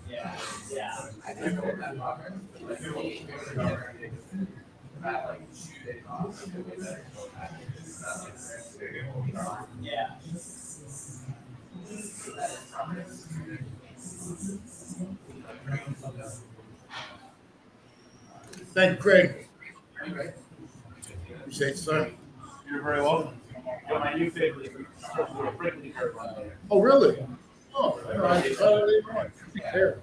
Yeah, yeah. Yeah. Thank you, Craig. Appreciate it, sir. You're very welcome. My new favorite is a prickly curve on there. Oh, really? Oh, all right. Be careful.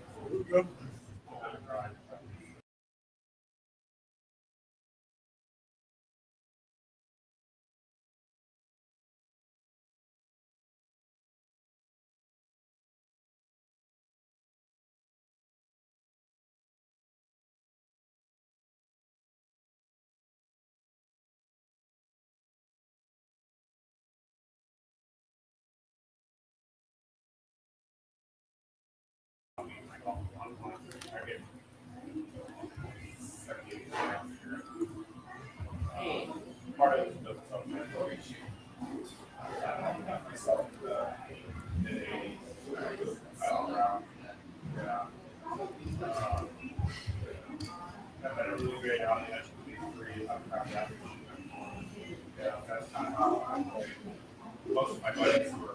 Most of my buddies were.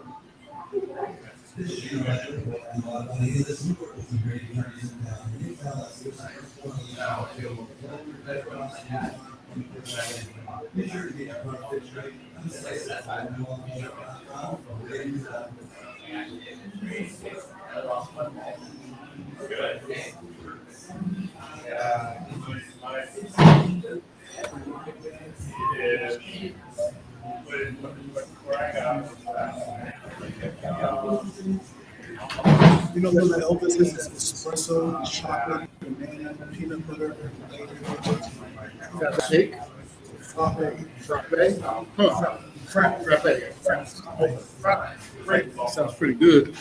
You know what the Elvis is? Espresso, chocolate, banana, peanut butter, Got a shake? frappe. Frappe? Huh. Frappe. Sounds pretty good.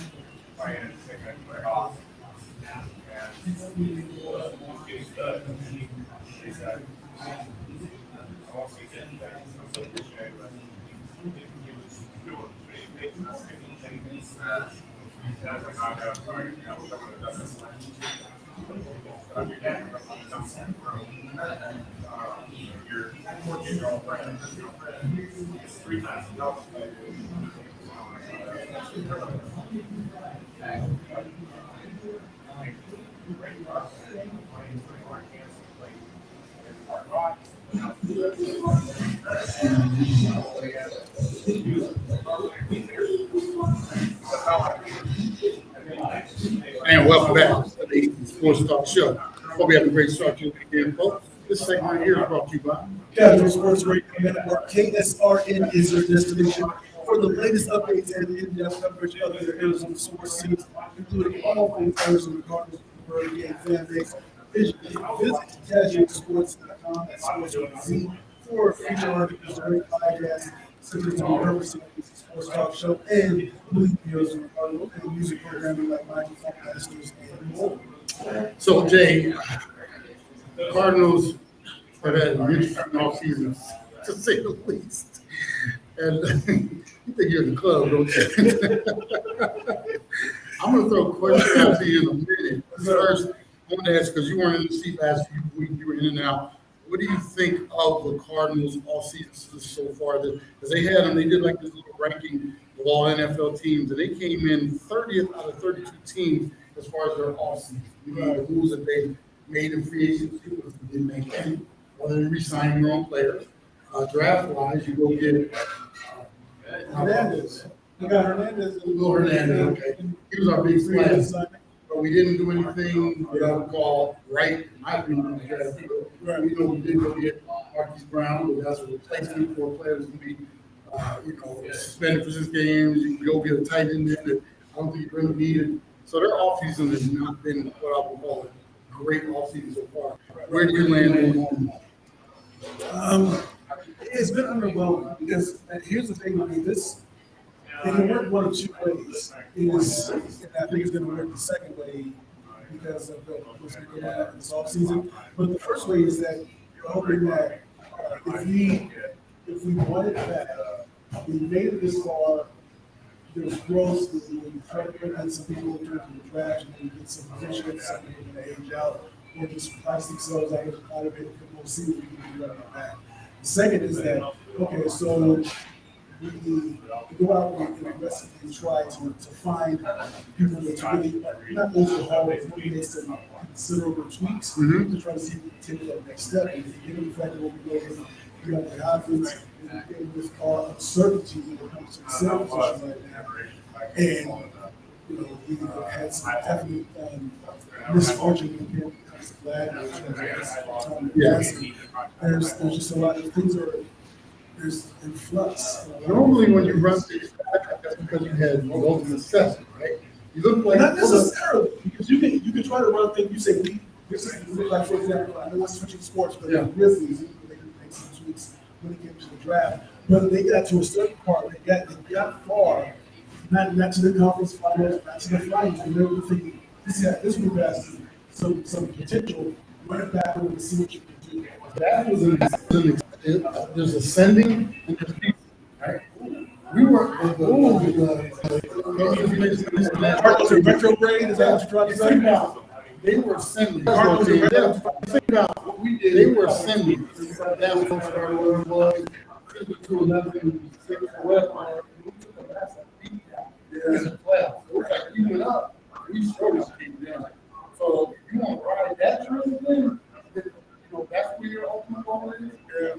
And welcome back to the Sports Talk Show. Hope you have a great start to your weekend, folks. This segment here is brought to you by Casual Sports Radio Network. KSRN is your destination for the latest updates and in-depth coverage of the Arizona sports scenes, including all things Arizona Cardinals, Hurricane fan base. Visit casualsports.com at sports with a Z for feature articles, great podcasts, such as the Repurposing Sports Talk Show and Louis Arizona Cardinals and music programming like Michael Funk Masters and more. So, Jay, the Cardinals have had an interesting offseason, to say the least. And you think you're in the club, don't you? I'm going to throw a question out to you in a minute. First, I want to ask, because you weren't in the seat last week, you were in and out. What do you think of the Cardinals offseason so far? Because they had them, they did like this little ranking of all NFL teams, and they came in 30th out of 32 teams as far as their offseason. You know, the moves that they made in free agency, because we didn't make any, other than re-signing your own players. Draft-wise, you go get Hernandez. You got Hernandez. Will Hernandez, okay. He was our big splash. But we didn't do anything that I would call right, in my opinion, in the draft. We know we did go get Marquise Brown, but that's a replacement for players who be, suspended for 6 games. You can go get a tight end there that I don't think you really needed. So their offseason has not been what I would call a great offseason so far. Where do you land on? It's been underwhelming because here's the thing. I mean, this it can work one of two ways. I think it's going to work the second way because of what's been going on in this offseason. But the first way is that you're hoping that if we want it back, we made it this far. There's growth. We try to bring in some people in terms of the draft, and then get some positions, some people going to age out, or just price themselves out of it for more season. We can do that back. The second is that, okay, so we go out and aggressively try to find people that's really not overhaul, but maybe make some considerable tweaks to try to see if we can take that next step. And given the fact that what we go with, we got the Hopkins and with our uncertainty when it comes to the center position right now. And, we had some definite misfortune when it comes to there's just a lot of things there's in flux. Normally, when you run things back, that's because you had local necessity, right? You look like not necessarily because you can try to run things. You say this is like, for example, I know it's switching sports, but the Grizzlies they can make some tweaks when it came to the draft. But they got to a certain part. They got far, not to the conference finals, not to the finals. And they were thinking this group has some potential. Run it back and see what you can do. That was there's ascending and there's people, right? We were retrograde. Is that what you're trying to say? They were ascending. Think about what we did. They were ascending. That was where it was. To 11, 6, 12. We went up. We struggled to keep down. So if you want to ride that train thing, that's where your ultimate goal is.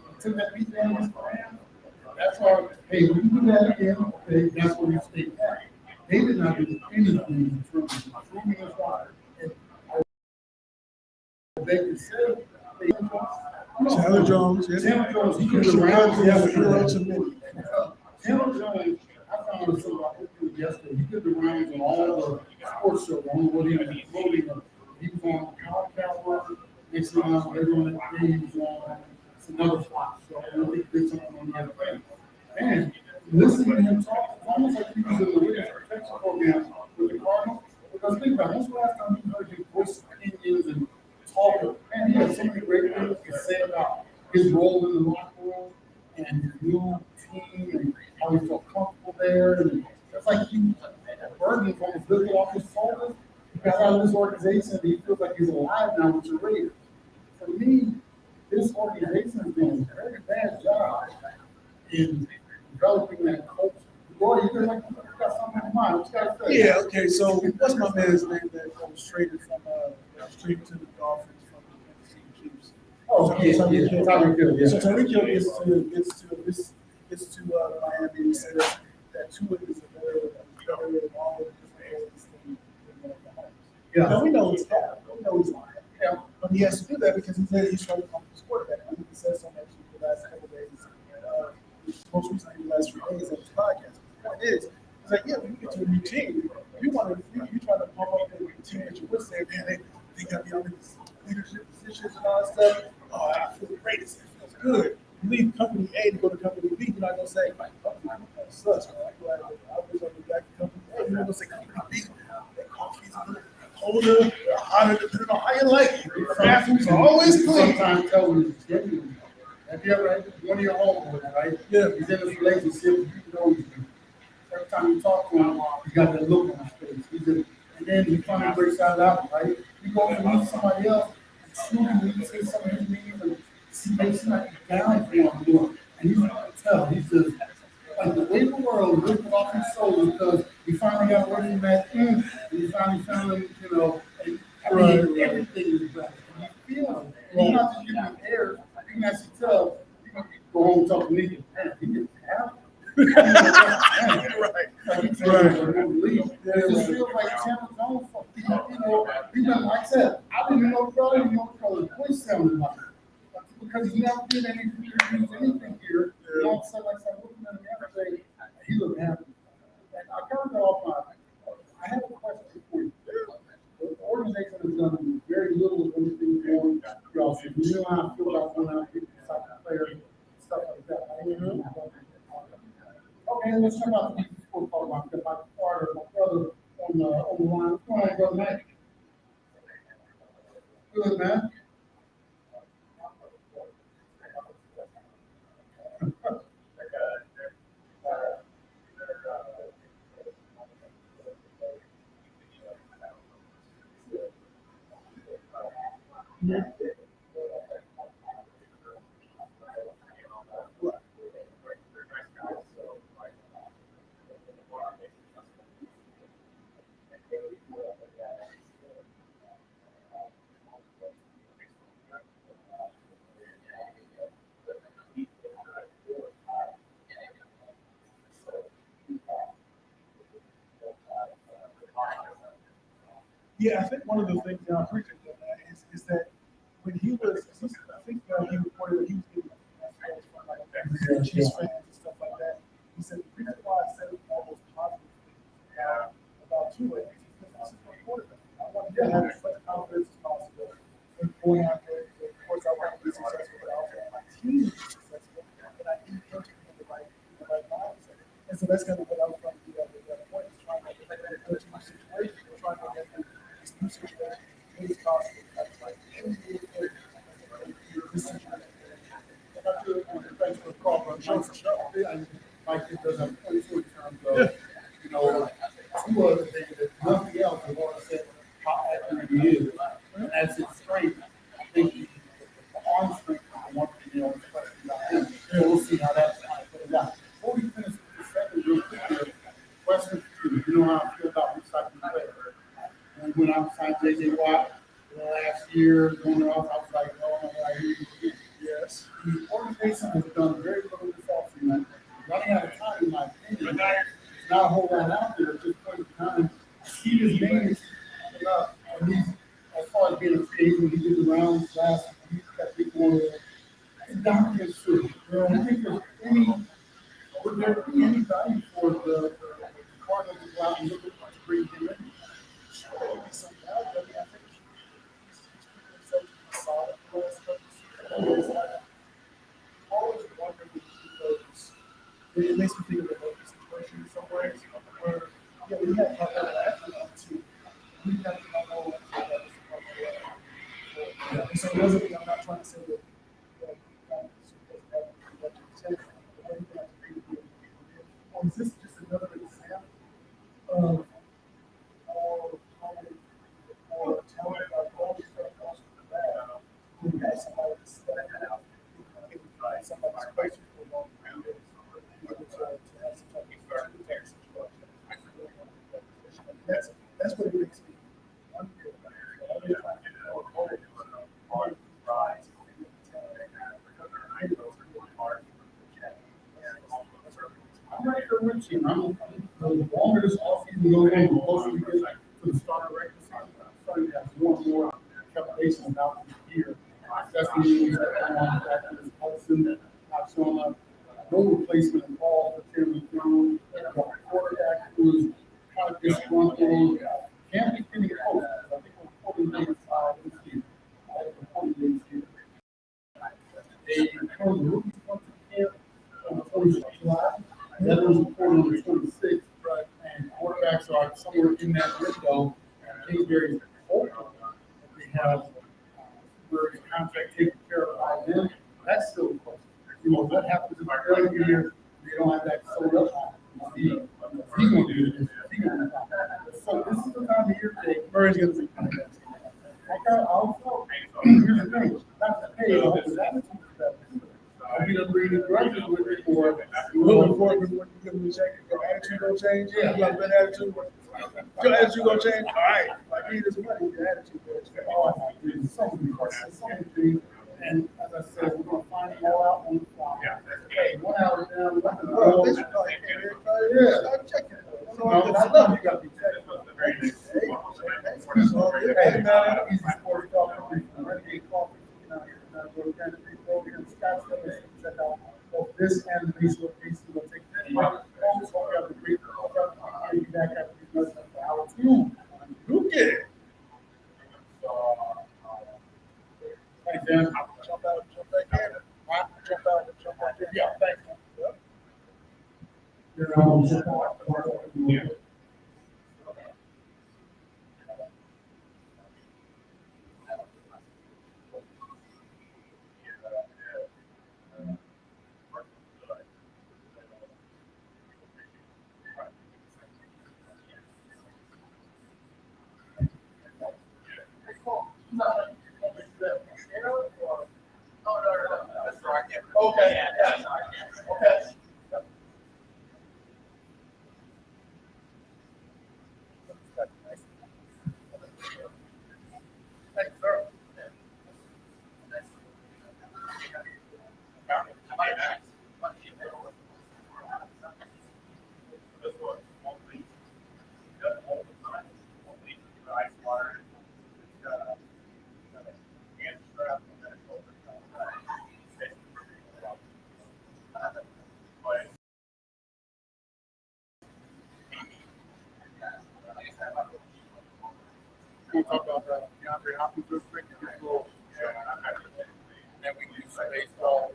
Until that beat down this brand, that's why, hey, when you do that again, okay, that's where you stay back. They did not do anything in terms of improving the water. And they could say, Chandler Jones, he could have around. Chandler Jones, I found this about yesterday. He did the rounds on all the sports shows. I don't know what he was voting on. He was on College Cowboys. Next thing I know, everyone at the game was on. It's another flop. So I don't think there's something on the other thing. And listening to him talk, it's almost like he was in the witness protection program with the Cardinals. Because think about it, when's the last time you heard him voice opinions and talk? Man, he had so many great things to say about his role in the locker room and his new team and how he felt comfortable there. And it's like a burden from his lifted off his shoulders. He got out of this organization and he feels like he's alive now with the Raiders. For me, this organization has done a very bad job in developing that culture. Boy, you got something in mind. What you got to say? Yeah, okay. So what's my man's name that was traded from straight to the Dolphins from the Chiefs? Oh, yeah. Tyreek Hill, yeah. So Tyreek Hill gets to Miami and says that Tua is a better in all the different ways than Mahomes. Yeah. Now we know he's bad. We know he's lying. Yeah. But he has to do that because he said he's trying to come to his quarterback. I think he said so much in the last couple of days. Most recently, the last 3 days of his podcast. The point is, it's like, yeah, when you get to a new team, you try to pump up the team that you would say, man, they got me on these leadership positions and all that stuff. Oh, I feel great. It feels good. You leave company A to go to company B, you're not gonna say, like, that sucks, man. I wish I was back to company A. You're gonna say company B. That coffee's a little colder, hotter, depending on how you like it. The bathrooms are always clean. Sometimes tell you it's genuine. Have you ever had one of your homeboys, right? Yeah. He's in this relationship, you know, every time you talk to him, you got that look on his face. And then he finally breaks out, right? You go and meet somebody else, and you say some of his needs, and he makes somebody down for him. And you can tell, he's just, like the way the world lifted off his shoulders because he finally got away from that and he finally found him, and I mean, everything is better. like you said, it just feels like Channel Zone for, we've been, like I said, I didn't know brother, the voice sounded like. Because he never did anything here, and all of a sudden, like I said, looking at him yesterday, he looked happy. And I covered that off I have a question for you. The organization has done very little of anything going throughout. So you know how I feel about going out and soccer players and stuff like that. Okay, let's talk about the sport part about because my father, my brother on the line. What's going on, brother Mike? Good, man. Yeah, I think one of the things that I appreciate that is that when he was, I think he reported that he was getting from like Chiefs fans and stuff like that. He said the reason why I said all those positive things about Tua is because this is my quarterback. I want him to have as much confidence as possible in going out there. Of course, I want to be successful, but I also want my team to be successful, and I need him to be in the right mindset. And so that's kind of what I was trying to do at that point, is trying to make that coaching situation, trying to get them this new situation as as possible. That's like this situation. Thanks for the call, bro. Show for sure. Mike does have plenty in terms of, two other things that nothing else has already said how accurate he is. And that's his strength. I think the arm strength is one thing, especially about him. So we'll see how that's kind of plays out. Before we finish the second real quick here, question for you. You know how I feel about recycling players. When we went out and signed J.J. Watt last year, going off, I was like, oh my God, here we go. Yes. The organization has done very little this offseason. Running out of time, in my opinion. There's not a whole lot out there at this point in time. I see his name is coming up, and he's, as far as being a free agent, he did the rounds last week. Got big one. And Don gets through. I think would there be any value for the Cardinals to go out and look at to bring him in? Sure, there would be some value. I mean, I think he's such a solid player. Always wondered with those. It makes me think of the Lakers situation in some ways, where we had that too. We had to know and so it doesn't mean I'm not trying to say that or is this just another example of or talent about all this stuff comes from that? We have somebody to step out. Somebody's question for a long time to have some type of that's what it makes me wonder about. I'm ready for a win team. The longer this offseason goes on, the closer we get to the start of the regular season, I'm starting to have more and more trepidation about this year. Especially when we start going on back to this Hudson, not showing up. No replacement at all for Tim McDonald. The quarterback who was kind of disgruntled. Can't be getting it close. I think we're 40 days this year. We're 40 days here. They come the rookies come to camp on the 26th of July. The other was reported on the 26th. Right. And quarterbacks are somewhere in that window. And Kingsbury is hopeful that they have the contract taken care of by them. That's still a question. What happens if early year they don't have that sold up? He's going to do this. So this is the time of year that Murray's going to be coming back. Also, here's the thing. Not to pay off his attitude stuff. I'll be reading grudges with it for moving forward when you give me a check. Your attitude going to change? Yeah. You got a better attitude? Your attitude going to change? All right. Like, you need this money, your attitude going to change. Oh, there's so many questions, so many things. And as I said, we're going to find it all out on the fly. Yeah. Hey, 1 hour down, let them go. Yeah. I'm checking it. No, I love you got to be technical. Hey, man, Easy Sports Talk, Renegade Coffee, go to Granite Reef over here in Scottsdale, and check out both this and the Reef location. We'll take that. Hope you have a great, we'll be back after these messages for hour two. You get it. Hey, Dan, jump back in. Huh? Jump back in. Yeah, thanks. You're on. Yeah. Okay. Okay. Thanks, sir. We'll talk about DeAndre Hopkins real quick and just go. And then we can do some baseball.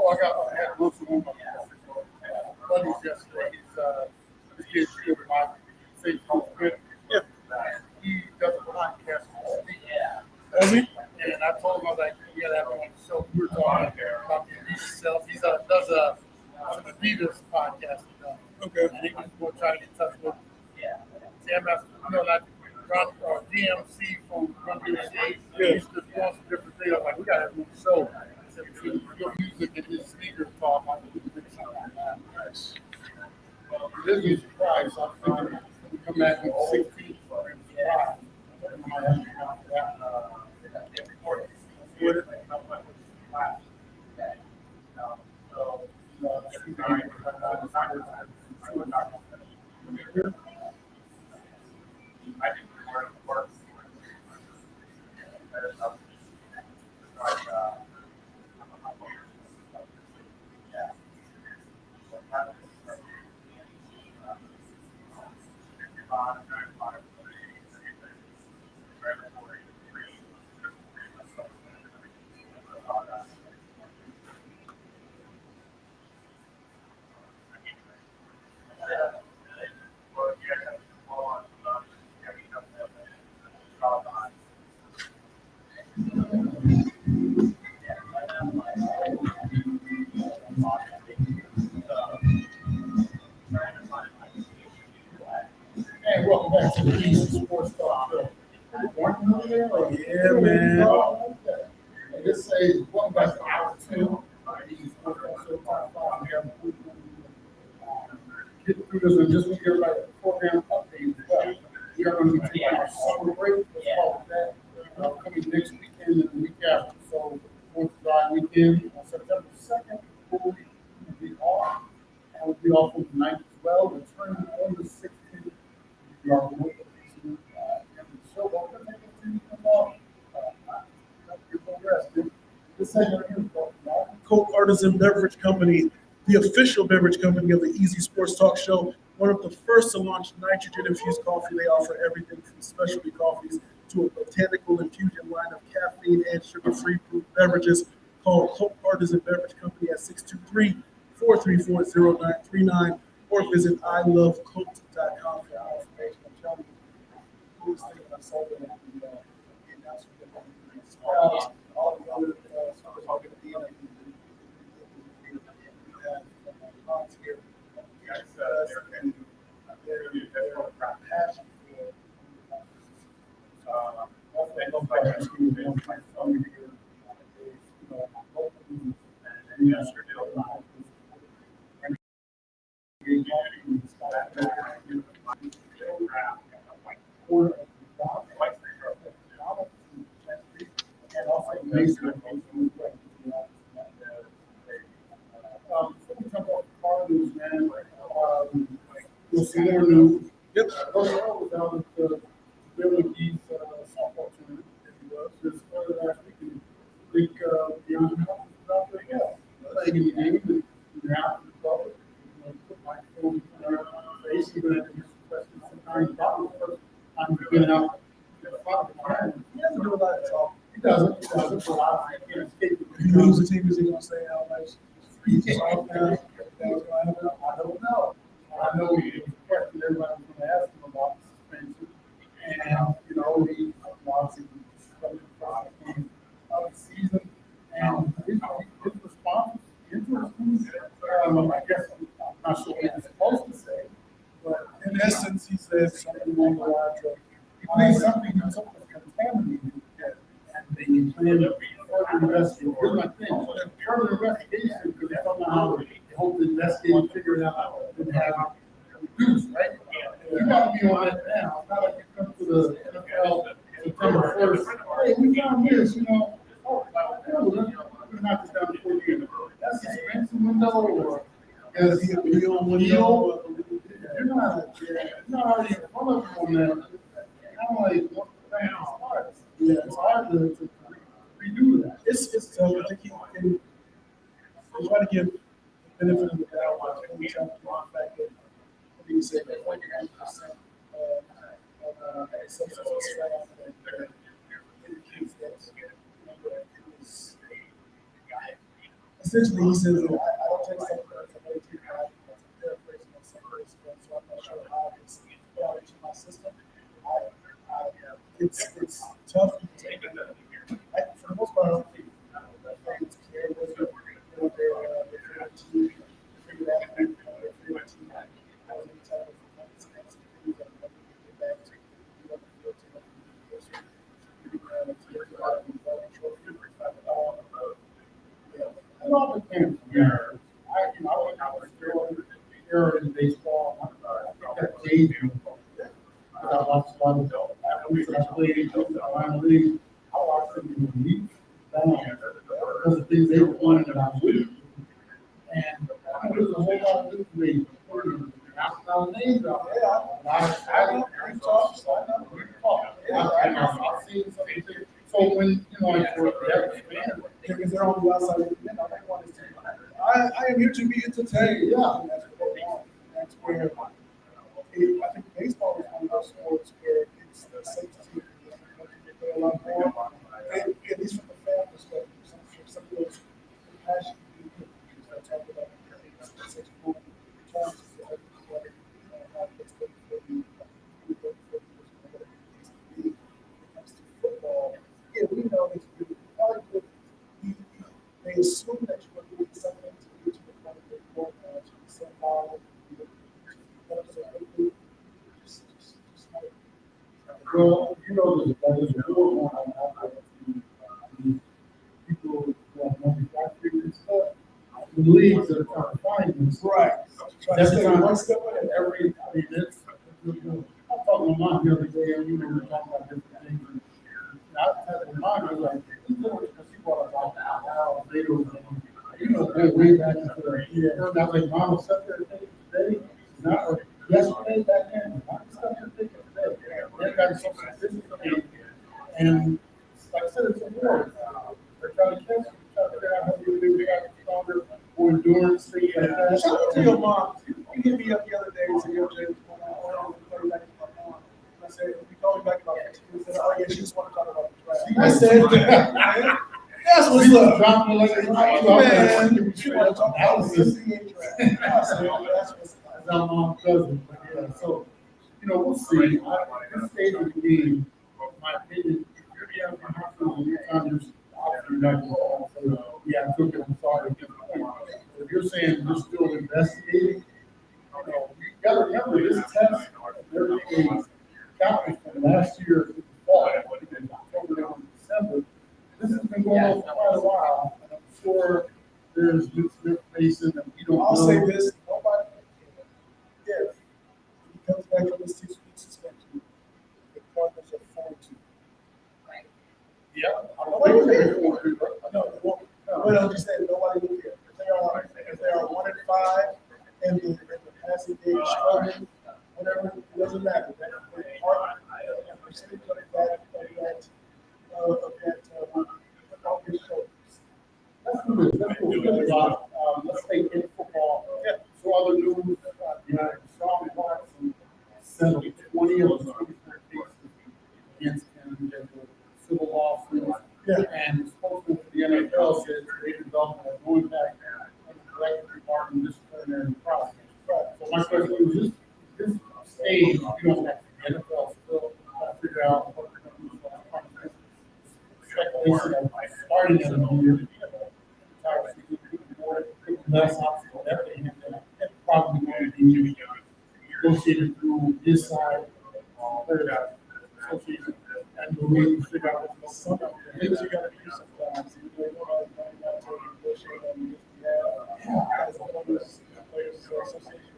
Oh, I had Wilson on my buddies yesterday. This kid's good with my safe house good. Yeah. He does a podcast with Steve. Does he? And I told him, I was like, yeah, that one. So we were talking about the Adidas stuff. He does some Adidas podcast. Okay. And he was going to try to get in touch with CMS, like DMC from Run DMC. Yeah. He's just doing some different things. I'm like, we got to have a show. Your music and his sneaker talk, I think we can do something like that. Nice. This is a surprise. So I'm thinking we come back on the 16th. And welcome back to the Easy Sports Talk Show. Yeah, man. And this says, welcome back to hour two. Easy Sports Talk Show, part 5. We have get through this and just want to get everybody a program update. We are going to be taking our summer break. Let's call it that. Coming next weekend and the week after. So, 4th of July weekend on September 2nd. second, will be off. And will be off on the 9th as well. Returning on the 16th. We are looking to, and so we're going to take a few more. This segment here is about Coke Artisan Beverage Company, the official beverage company of the Easy Sports Talk Show, one of the first to launch nitrogen-infused coffee. They offer everything from specialty coffees to a botanical infusion line of caffeine and sugar-free brewed beverages. Call Coke Artisan Beverage Company at 623-434-0939 or visit ilovecoke.com for more information. I'm telling you, the coolest thing when I saw that the announcement that all the other stores are going to be in it. Here. Yes, and their passion for also I love by asking my son here and also Mason. News, man. You'll see more news. Yep. Was out at the Billy Keys softball tournament. This last week. I think Beyond Health is out there. Yeah. Playing in the game. You're out in the public. Put my phone in their face. You're going to answer questions sometimes. Probably the first time you've been out. He doesn't do a lot of talk. He doesn't. He doesn't. So I can't escape it. If he leaves the team, is he going to stay out nice? I don't know. I know it was a question everybody was going to ask him about the suspension. And, he obviously coming across the game of the season. And his response is interesting. I guess I'm not sure what he was supposed to say. But in essence, he said something along the lines of, he plays something that's contaminated. And they plan to further investigate. Here's my thing. Further investigation, because they don't know how they hope to investigate and figure it out and have reduced, right? You got to be on it now. It's not like you come to the NFL September 1st. Hey, we found this, oh, we're not just down before you. That's a suspension window or as he appeal window. You're not already in front of him on that. Kind of like once the thing starts. Yeah, it's hard to redo that. It's tough. I think he can try to give the benefit of the doubt every time the fact that he said that 49% of substance was found that indicates that it was essentially he says that I don't take something that's a way too high. That's a paraphrasing of some person, so I'm not sure how it's got into my system. It's tough to take it. For the most part, I don't think fans care whether they're team, figure out their team has any type of performance against the team that get back to the field it all depends. I went out there in baseball. I think that Jay's I watched a lot of I played around the league. I watched them in the league because the things they were wanting that I would. And there's a whole lot of different ways. National names out there. I've seen something. So when like for the fan, because they're on the outside, they want to say, I am here to be entertained. Yeah, and that's what they want. That's where I think baseball is one of those sports where it's the safety a lot more. And at least from the fan perspective, some of those passion people that talk about such cool terms how they expect for the when it comes to football. Yeah, we know that you probably could they assume that you're doing something to get you to come to the court match and somehow well, there's a war going on out there. People who have manufacturing and stuff. The leagues that are trying to find this. Right. That's one step in every. I talked to mom the other day, and we were talking about different things. And I had to remind her, like, because she brought up how they don't, way back into the, I was like, Mom, was stuff they're taking today, not, or yesterday back then, not the stuff they're taking today. They've gotten so sophisticated, and like I said, it's a war. They're trying to catch you, trying to figure out how to do it, trying to be stronger, more endurance, things like that. Shout out to your mom. You hit me up the other day and said, yo, Jay, what's going on? Call you back about mom. I said, we call you back about it. He said, oh, yeah, she just want to talk about the draft. I said, that's what's up. Dropping like it's right, Man, she want to talk about the CCA draft. I said, that's what's up. As our mom cousin, but yeah, so, we'll see. This stage of the game, in my opinion, if you're down in hospital, anytime you're obviously not going to say, yeah, I took it, I'm sorry. If you're saying you're still investigating, you gotta remember this test, there is counting from last year to the fall, in October and December. This has been going on for quite a while, and I'm sure there's new information that we don't know. I'll say this, nobody, if he comes back from this 6 week suspension, the Cardinals are 4-2. Yeah. Nobody will care. No, they won't. But I'm just saying, nobody will care. If they are 1-5 and the passing game is struggling, whatever, it doesn't matter. That part, a percentage of that football gets shoulders. That's good. That's cool. Let's stay in football. Yeah. So other news, Sean Watson settled 20 of the 24 cases against him in the civil lawsuit. Yeah. And spokesman for the NFL said they developed a going back and collective bargaining disciplinary process. So my question is, this stage, you don't have the NFL still figure out what they're going to do for the speculation of starting in the year. Less obstacle, everything, and probably going to be negotiated through this side, association, and the way you figure out what's going on. Things you gotta do sometimes. You know, negotiate on as a players association.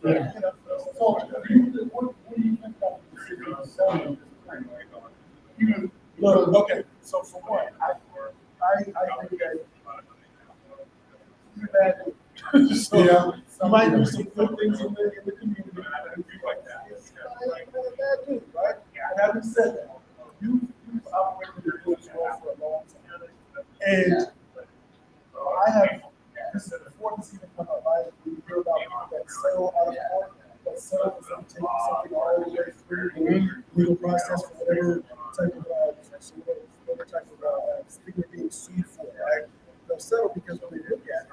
Yeah. So, what do you think about the decision of selling this? Look, okay, so for one, I think that so Yeah. you might do some good things in the community. It's not a bad thing, right? Having said that, you've operated in this role for a long time. And I have, before this even come up, we hear about people that settle out of court, that settle for something all the way through the legal process for whatever type of, whatever type of thing they're being sued for, right? They'll settle because when they look at it,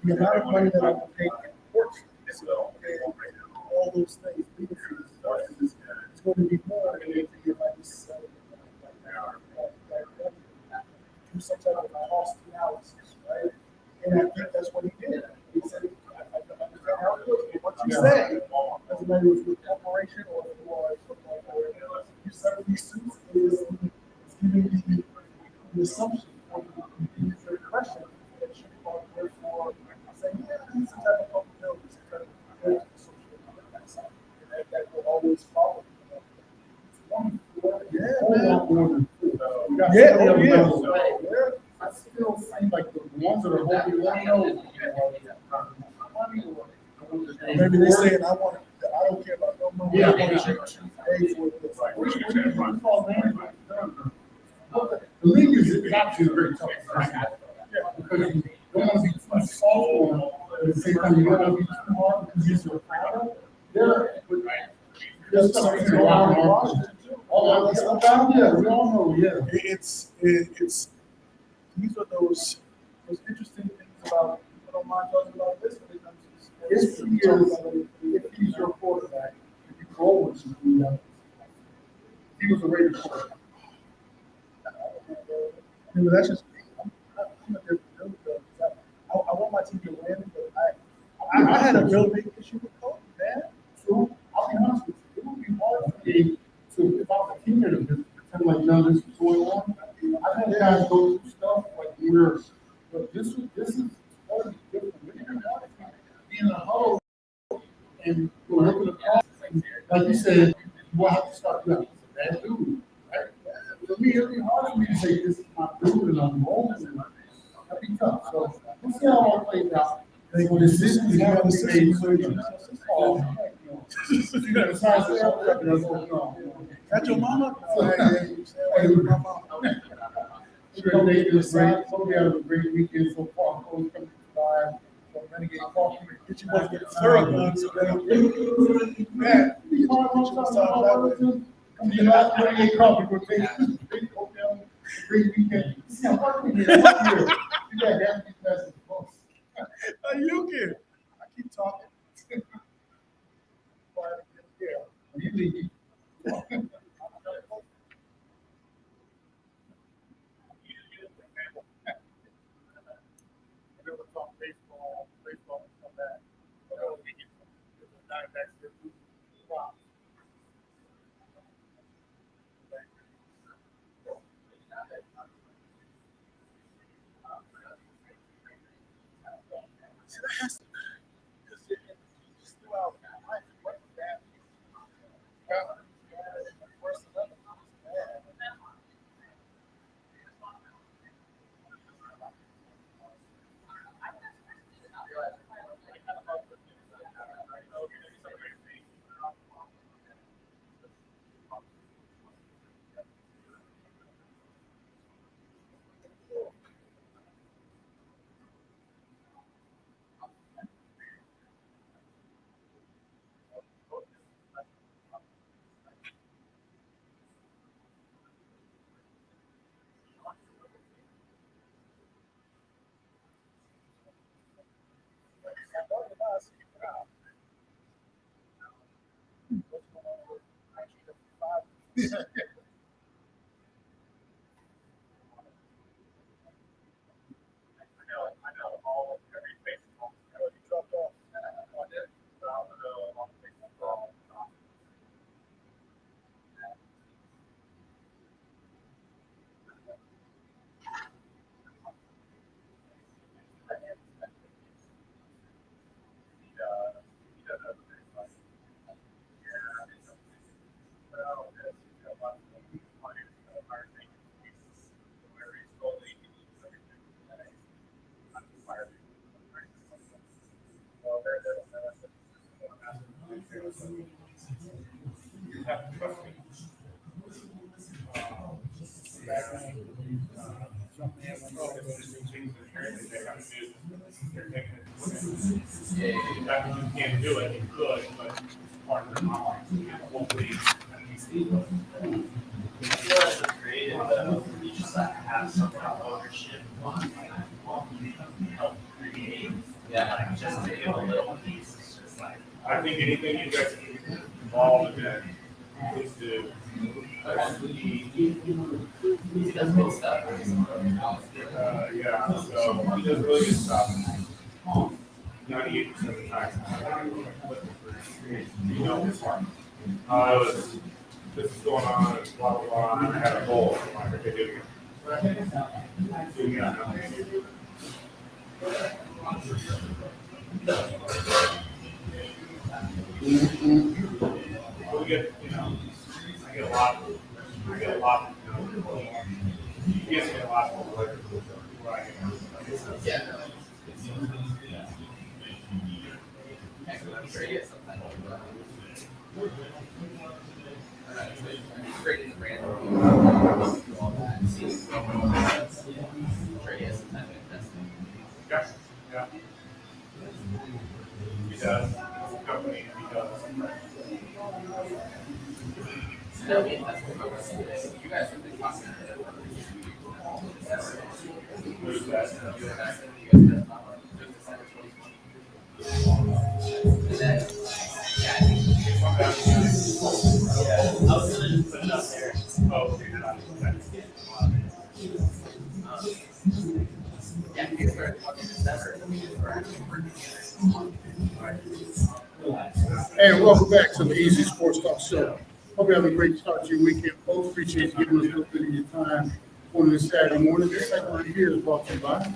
the amount of money that I will pay in court fees, all those things, legal fees, is going to be more than anything if I just settle do some type of cost analysis, right? And I think that's what he did. He said, I understand how it looks, but what you say, doesn't matter if you're a corporation or if you're a football player, you settle these suits is giving you the assumption or the impression that you are therefore saying, yeah, this is the type of culpability, this is the type of culpability associated with that side. And that will always follow. I still seem like the ones that are holding one Maybe they saying, I don't care about no money. Yeah. I want you to pay for this. The league is actually very tough. Because you don't want to be too soft on them, but at the same time, you don't want to be too hard because you're a crowd. There's something going on in Washington too. All that stuff down there, we all know, yeah. It's these are those interesting things about, I don't mind talking about this when it comes to If he's your quarterback, if you go with him, he was a Raiders quarterback. That's just me. I'm a different dude, though. I want my team to win, but I had a real big issue with Kobe, man. So I'll be honest with you, it would be hard for me to, if I was a teammate, to pretend like none of this was going on. I've had guys go through stuff like years, but this is totally different. When you're not being in a huddle and you're looking across, like you said, you will have to start doing it's a bad dude, right? For me, it'd be hard for me to say this is my dude and I'm rolling and that'd be tough. So we'll see all played out. They So go the to decision system, has to be made. so You got to sign yourself up, and I go, no. That's your mama? Hey, my mama. Sure, they do a great, hope you have a great weekend so far. Coach coming by, so Renegade Coffee. Get your boy get thorough done, so they don't. Man, you know what I'm saying? Last Renegade Coffee, we're taking, hope you have a great weekend. See, I'm working here, you got that, that's the most. Are you kidding? I keep talking. Yeah, you leave. That means you can't do it, you could, but it's part of the knowledge. Hopefully, I feel like with creative though, you just like have some kind of ownership on like what you help create. Yeah. Like just to give a little piece, it's just like. I think anything you guys can get involved in, please do. He does good stuff. Yeah, so he does really good stuff. 98% of the time. You know, it's hard. This is going on, it's blah, blah, blah, and I had a goal, I'm like, okay, do it again. Yeah. We get, you know, I get a lot, you guys get a lot of like, right. Yeah. I'm sure he has something. Great in the brand. All that. I'm sure he has some time to invest in. Yeah, yeah. He does, it's a company, he does. No, he invested in you guys have been talking Who's that? you invested, you guys and then, yeah, I think. Yeah, I was gonna just put it up there. Oh, okay, Yeah, we started talking in December, and we're actually working together. Hey, welcome back to the Easy Sports Talk Show. Hope you have a great start to your weekend, folks. Appreciate you giving us a little bit of your time on this Saturday morning. This segment right here is brought to you by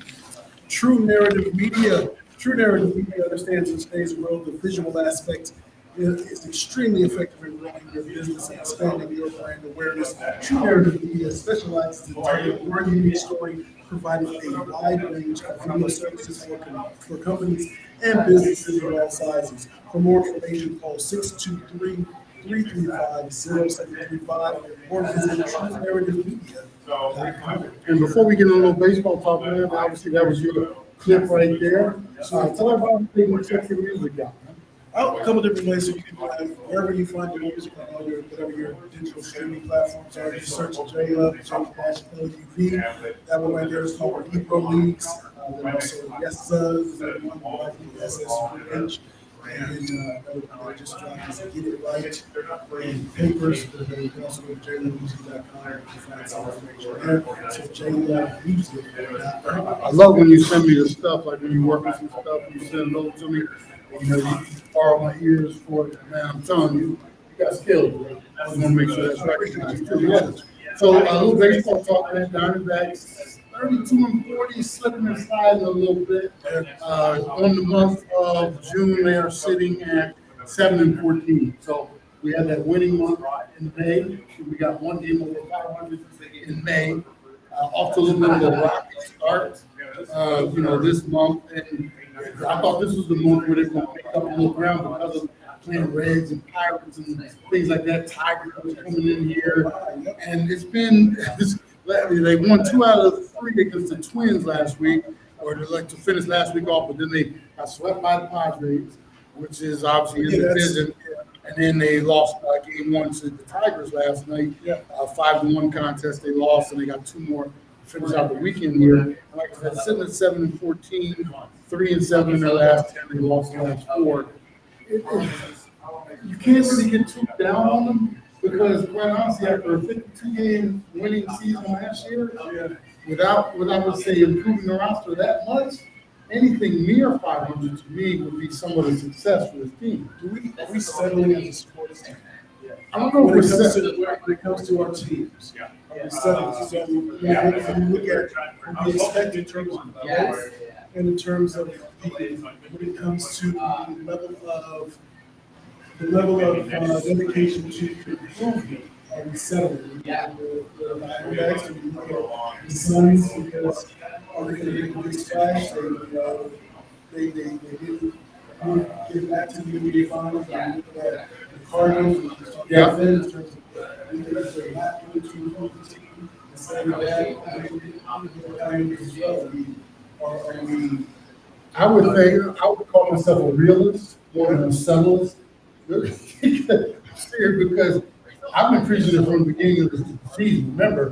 True Narrative Media. True Narrative Media understands in today's world the visual aspect is extremely effective in growing your business and expanding your brand awareness. True Narrative Media specializes in telling your unique story, providing a wide range of video services for companies and businesses of all sizes. For more information, call 623-335-0735 or visit TrueNarrativeMedia.com. And before we get into a little baseball talk, man, obviously that was your clip right there. Tell everybody they can check your music out, man. A couple different ways. So you can find wherever you find your music on all your whatever your digital streaming platforms are. You search J-Love, J-LUV. That one right there is called Negro Leagues. Then also Yes Sons, one SSH. And I just dropped is Get It Right and Papers. You can also go to jlovemusic.com and find some information there. So jlovemusic.com. I love when you send me the stuff, like when you work with some stuff, you send it over to me. You know, you borrow my ears for it. Man, I'm telling you, you got skills. I want to make sure that's recognized too. Yeah. So a little baseball talk, man. Diamondbacks 32-40, slipping and sliding a little bit. On the month of June, they are sitting at 7-14. So we had that winning month in May. We got one game over 500 in May. Off to a little bit of a rocky start, this month. And I thought this was the month where they're going to pick up a little ground because of playing Reds and Pirates and things like that. Tigers was coming in here. And it's been, they won 2 out of 3 against the Twins last week, or they like to finish last week off, but then they got swept by the Padres, which is obviously in the division. And then they lost game 1 to the Tigers last night. 5-1 contest they lost, and they got 2 more to finish out the weekend here. And like I said, sitting at 7-14, 3-7 in their last 10. They lost the last 4. You can't really get too down on them because, quite honestly, after a 52-game winning season last year, without I would say improving the roster that much, anything near 500 to me would be somewhat a success for this team. Are we settling as a sports team? I don't know When if it we're comes settling. when it comes to our teams. Are we settling? So if you look at what we expect in terms of growth and in terms of when it comes to the level of dedication to improvement, are we settling? The Diamondbacks, when you look at the Suns, because are they going to make a big splash? They didn't get back to the NBA Finals. And look at the Cardinals, in terms of we think they're not going to improve the team. Instead of that, as well. I would call myself a realist more than a settlist. Because I've been preaching it from the beginning of the season. Remember,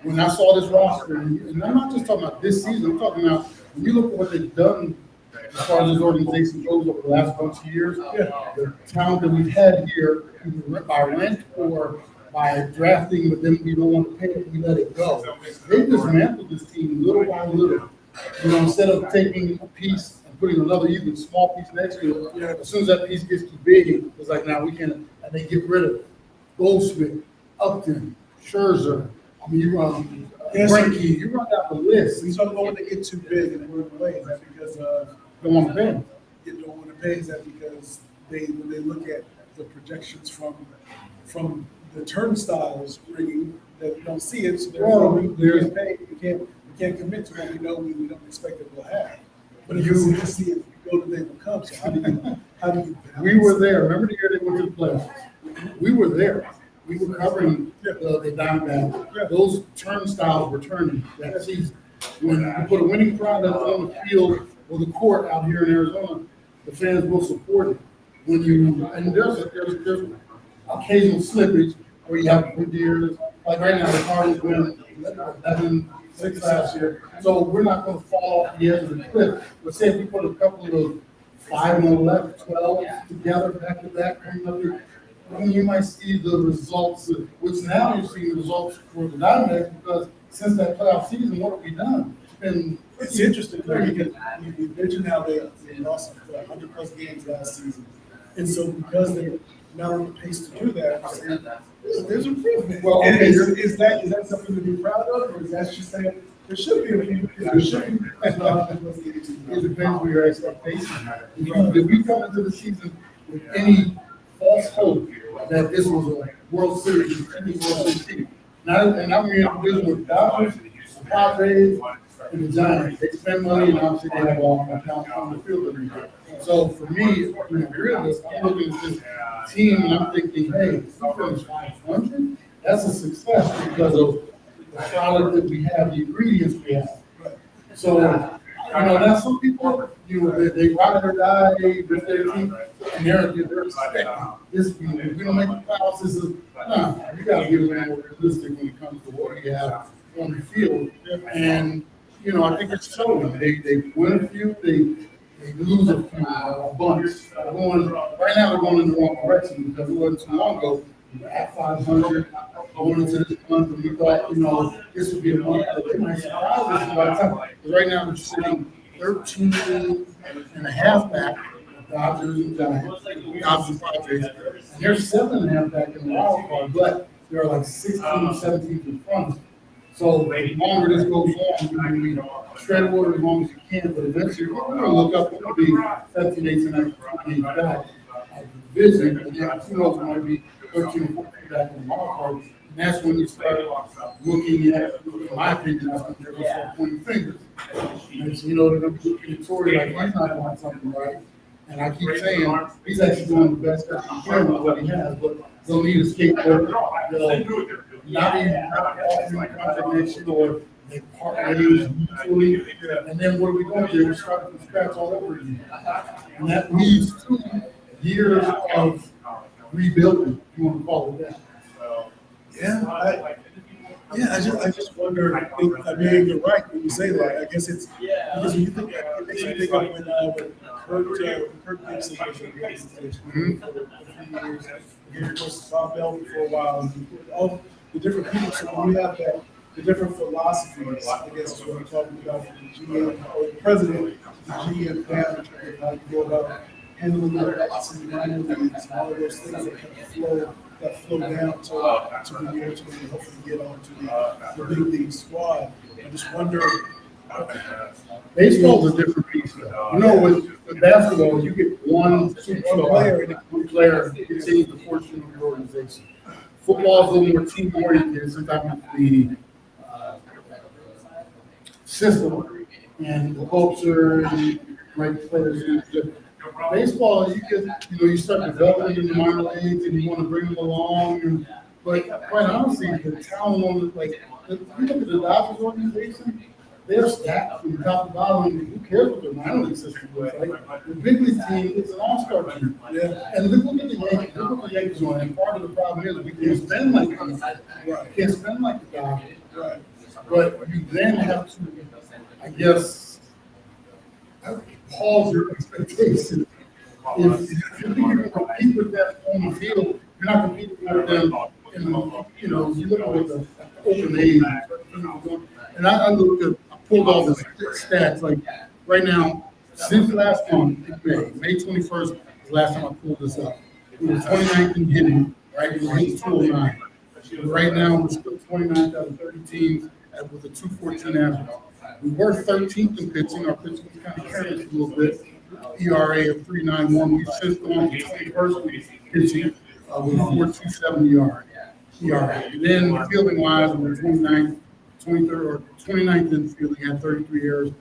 when I saw this roster, and I'm not just talking about this season, I'm talking about when you look at what they've done as far as this organization goes over the last bunch of years, the talent that we've had here, either by rent or by drafting, but then we don't want to pay it, we let it go. They dismantled this team little by little. Instead of taking a piece and putting another even small piece next to it, as soon as that piece gets too big, it's like, now we can, and they get rid of it. Goldschmidt, Upton, Scherzer, you run Greinke, you run down the list. We talk about when they get too big and they move away. Is that because Don't want to pay them. you don't want to pay? Is that because when they look at the projections from the turnstiles ringing that we don't see it, so therefore we can't pay. We can't commit to what we know we don't expect that we'll have. But if you see it, you go to they will come. So how do you? We were there. Remember the year they went to the playoffs? We were there. We were covering the Diamondbacks. Those turnstiles were turning that season. When you put a winning product on the field or the court out here in Arizona, the fans will support it. And there's occasional slippage where you have good years. Like right now, the Cardinals win 11-6 last year. So we're not going to fall off the edge of the cliff. But say if we put a couple of those 5-11, 12 together back to back coming up here, then you might see the results, which now you're seeing the results for the Diamondbacks because since that playoff season, what have we done? It's interesting because you mentioned how they lost 100+ games last season, and so because they're now on the pace to do that, there's improvement. Well, okay, is that something to be proud of, or is that just saying there should be a few? There should be. It depends on your expectations. If we come into the season with any false hope that this was a World Series, team. And I'm in a business with Dodgers, the Padres, and the Giants. They spend money and obviously they have all on the field every day. So for me, when I'm realist, I'm looking at this team and I'm thinking, hey, if we finish 500, that's a success because of the product that we have, the ingredients we have. So, now some people, they ride or die with their team, and they're expecting this. If we don't make the playoffs, this is you got to get a little more realistic when it comes to what we have on the field. And I think it's showing. They win a few, they lose a few, a bunch. Right now, they're going in the wrong direction because it wasn't too long ago. We were at 500 going into this month, and we thought, this would be a month that they might surprise us by the time. Because right now, they're sitting 13 and a half back, Dodgers and Giants, Dodgers and Padres. And they're 7.5 back in the wild card, but they're like 16 or 17 in front. So the longer this goes on, you're going to be tread water as long as you can, but eventually we're going to look up, we're going to be 17, 18, 19 back at the division, and then who knows, it might be 13 or 14 back in the wild card. And that's when you start looking at, in my opinion, that's when they're going to start pointing fingers. And so, they're going to be looking at Torrey like he's not doing something right. And I keep saying he's actually doing the best that he can with what he has, but they'll need a skateboard. Not offering condemnation or they part ways mutually. And then what are we going to do? We're starting from scratch all over again. And that leads to years of rebuilding, if you want to call it that. I just wonder. I mean, you're right when you say that. I guess it's because when you think, it makes me think of when Kurt Gibson was in the organization for a few years. And of course, Bob Bell for a while. And all the different people. So when we have the different philosophies, I guess is what we're talking about from the GM or the president, the GM down, and how you go about handling the backs and minor leagues and all of those things that kind of flow down to be able to hopefully get onto the big league squad. I just wonder. Baseball's a different beast, though. With basketball, you get one superstar and one player continues the fortune of your organization. Football's a little more team-oriented, sometimes the system and the culture and right players. Baseball, you start developing in the minor leagues and you want to bring them along. But quite honestly, the talent on you look at the Dodgers organization, they're stacked from top to bottom. Who cares what their minor league system was? Like, the big league team is an all-star team. Yeah. And look at the Yankees. Look what the Yankees are. And part of the problem is we can't spend like them. Right. Can't spend like the Dodgers. Right. But you then have to, I guess, pause your expectations. If you think you're going to compete with them on the field, you're not competing with them. You look at the open age. And I pulled all the stats. Like right now, since last month, May 21st was the last time I pulled this up. We were 29th in hitting, right? We were hitting 209. Right now, we're still 29th out of 30 teams with a 214 average. We were 13th in pitching. Our pitching was kind of carried a little bit. ERA of 3.91. We've since gone to 21st in pitching with a 4.27 ERA. And then fielding wise, we're 29th, 23rd, or 29th in fielding at 33 errors.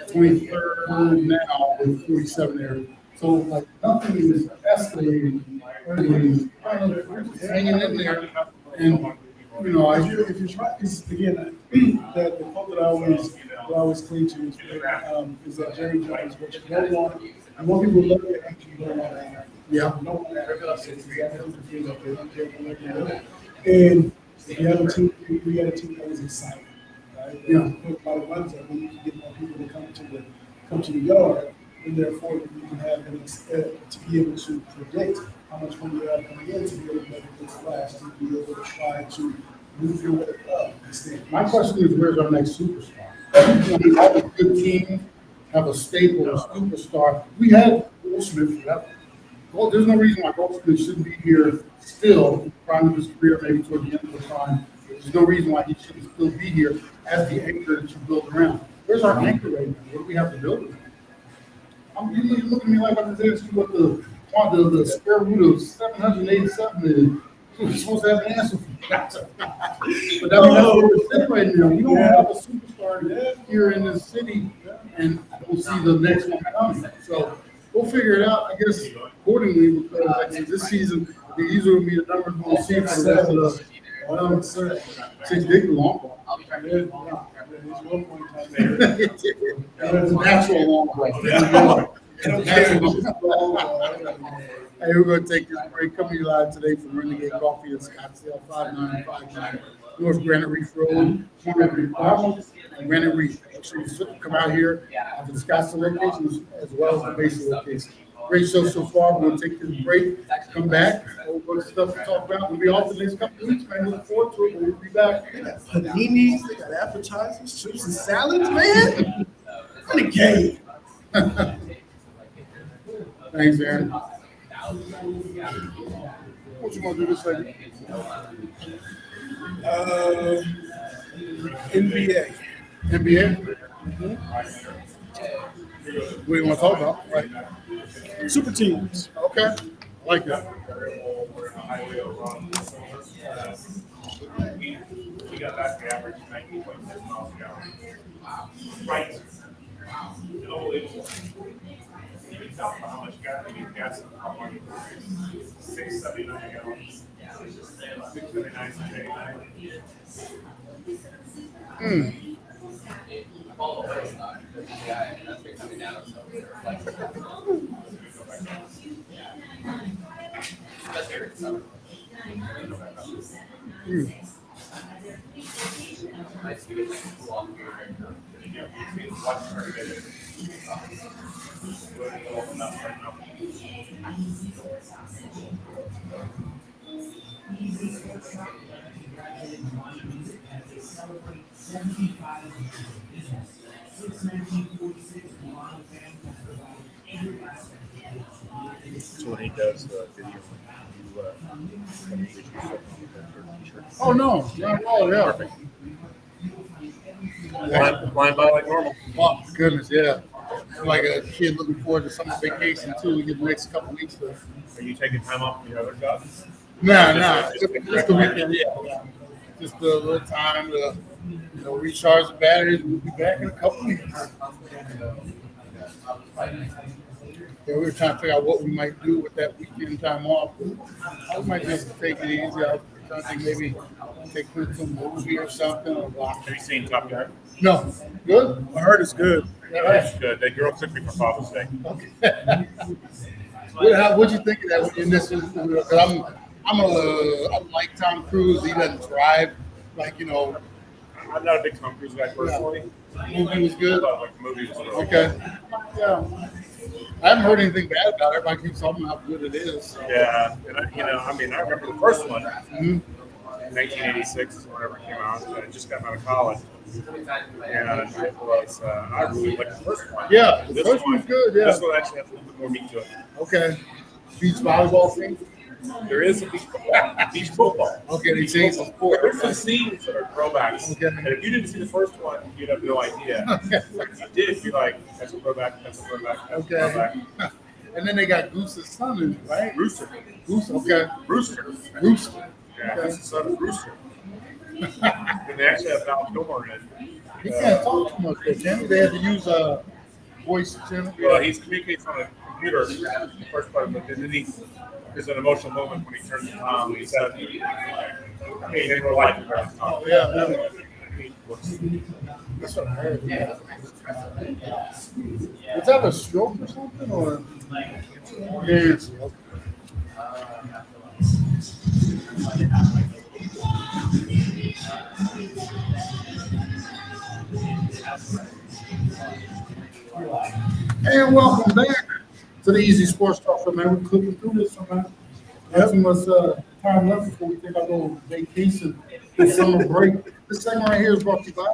23rd now with 47 errors. So nothing is escalating. We're just hanging in there. And if you try, because again, the quote that I always cling to is that Jerry Jones, what you don't want, and more people look at it, you don't want to have. Yeah. You don't want to have. And if you have a team, we had a team that was exciting, right? Yeah. Put a lot of runs up, and you can get more people to come to the yard, and therefore you can have to be able to predict how much money you have coming in to be able to make a good splash, to be able to try to move your way up. My question is, where's our next superstar? We have a good team, have a stable, a superstar. We had Goldschmidt forever. Well, there's no reason why Goldschmidt shouldn't be here still, prime of his career, maybe toward the end of the time. There's no reason why he shouldn't still be here as the anchor that you build around. Where's our anchor right now? What do we have to build around? You looking at me like I'm just asking you what want the square root of 787 is, we're supposed to have an answer for that. But that's what we're saying right now. We don't have a superstar here in this city, and we'll see the next one coming. So we'll figure it out, I guess, accordingly, because like I said, this season, these will be the numbers we'll see for the rest of the six big long ball. It's natural long ball. Hey, we're going to take this break. Coming live today from Renegade Coffee in Scottsdale, 5959 North Granite Reef Road, corner of McDonald and Granite Reef. Make sure you come out here at the Scottsdale location as well as the Basin location. Great show so far. We'll take this break, come back, a whole bunch of stuff to talk about. We'll be off the next couple of weeks, man. Look forward to it, but we'll be back. They got paninis, they got appetizers, chips and salads, man. Renegade. Thanks, Aaron. What you want to do this segment? NBA. NBA? What do you want to talk about? Right. Super teams. Okay. I like that. We got back to average 19.6 miles an hour. Right. Unbelievable. You can tell by how much gas we need gas in the car. 679 gallons. 679, 689. So when he does the video, Oh, no. Not at all, yeah. flying by like normal. Oh, my goodness, yeah. I'm like a kid looking forward to summer vacation, too. We get the next couple weeks. Are you taking time off from your other jobs? Nah. Just the weekend, yeah. Just a little time to, recharge the batteries. We'll be back in a couple weeks. Yeah, we were trying to figure out what we might do with that weekend time off. I might just take it easy. I was trying to think maybe take Clint to a movie or something. Have you seen Top Gun? No. Good? I heard it's good. That's good. That girl took me for Father's Day. Okay. What'd you think of that in this? Because I'm like Tom Cruise. He doesn't drive. I'm not a big Tom Cruise guy personally. The movie was good. But the movie was really Okay. Yeah. I haven't heard anything bad about it. Everybody keeps talking about how good it is. So. Yeah, and I remember the first one, Mhm. 1986, whenever it came out. I just got out of college, and it was I really liked the first one. Yeah, the This first one one's good. Yeah. This one actually has a little bit more meat to it. Okay. Beach volleyball thing. There is a beach football. Okay, they changed the sport. There's some scenes that are throwbacks, Okay. and if you didn't see the first one, you'd have no idea. If you did, you'd be like, "That's a throwback. That's a throwback. That's a throwback." And then they got Goose's son in it, right? Rooster. Goose. Okay. Rooster. Rooster. Yeah, that's the son of Rooster. And they actually have Val Kilmer in it. He can't talk too much, though, can he? They have to use voice channel. Well, he's communicates on a computer, the first part of it, and then there's an emotional moment when he turns to Tom. He said, in real life, he turns to Tom. Oh, yeah. That's what I heard. Yeah. Was that a stroke or something? Or? Yes. And welcome back to the Easy Sports Talk, man. We're clipping through this, man. Not too much time left before we take our little vacation this summer break. This segment right here is brought to you by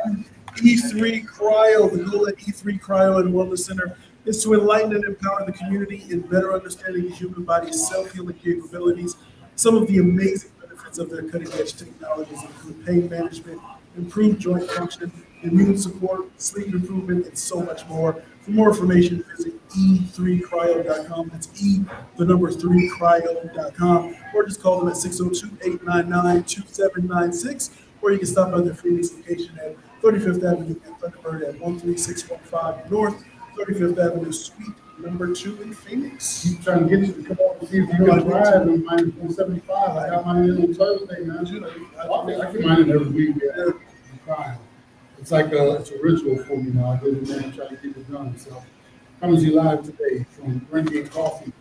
E3 Cryo, the goal at E3 Cryo and Wellness Center is to enlighten and empower the community in better understanding the human body's self-healing capabilities. Some of the amazing benefits of their cutting-edge technologies include pain management, improved joint function, immune support, sleep improvement, and so much more. For more information, visit e3cryo.com. That's3cryo.com, or just call them at 602-899-2796, or you can stop by their Phoenix location at 35th Avenue and Thunderbird at 13615 North 35th Avenue, Suite number 2 in Phoenix. Keep trying to get you to come up and see if you can drive and mine 175. I got mine in on Thursday, man. I can mine it every week. Yeah. I'm trying. It's like it's a ritual for me now. I get in there and try to get it done. So, coming to you live today from Renegade Coffee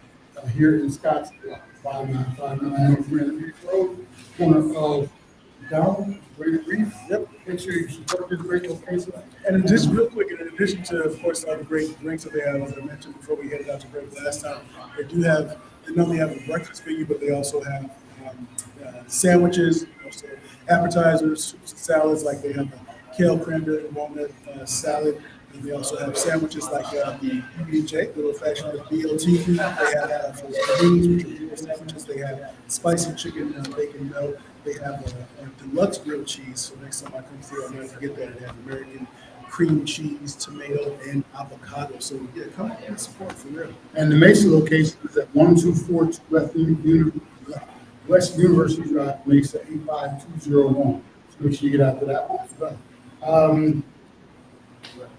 here in Scottsdale, 5959 North Granite Road, corner of McDonald, Reef. Yep. Make sure you support this great location. And just real quick, in addition to, of course, all the great drinks that they have, as I mentioned before we headed out to break last time, they not only have a breakfast menu, but they also have sandwiches, so appetizers, soups and salads, like they have the kale cranberry walnut salad. And they also have sandwiches like the PB&J, the old-fashioned BLT. They have beans, which are beautiful sandwiches. They have spicy chicken and bacon melt. They have a deluxe grilled cheese. So next time I come through, I'm going to get that. They have American cream cheese, tomato, and avocado. So yeah, come on and support for real. And the Mesa location is at 1242 West University Drive, Mesa 85201. So make sure you get out to that one as well. A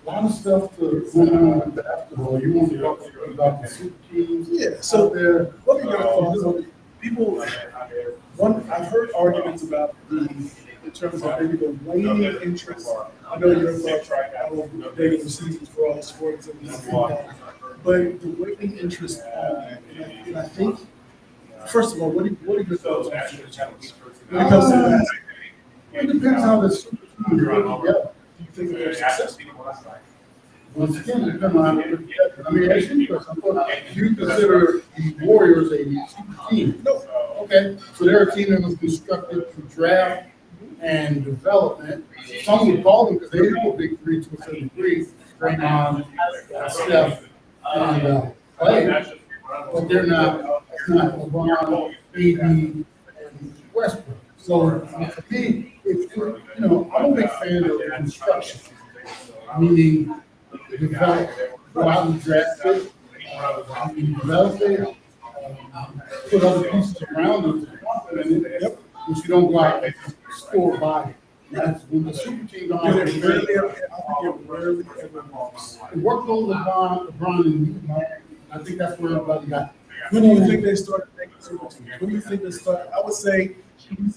lot of stuff to run on with the basketball. You want to talk about the super teams? Yeah, so there. what we got so people, I've heard arguments about in terms of maybe the waning interest. I know you're about regular seasons for all sports and but the waning interest on that, and I think, first of all, what are your thoughts on super teams? When it comes to that, It depends how the super teams put together. do you think that they're successful? Once again, it depends on how they put together. Let me ask you a question. Do you consider the Warriors a super team? No. Okay, so they're a team that was constructed through draft and development. Some would call them, because they have a big three to a certain degree, Draymond, Steph, and Clay, but they're not LeBron, AD, and Westbrook. So for me, I'm a big fan of construction, meaning develop, go out and draft it, develop it, put other pieces around them to complement it, but you don't go out and store body. That's when the super teams are on. It rarely ever works. It worked on LeBron and I think that's where everybody got. When do you think they started making super teams? When do you think they started? I would say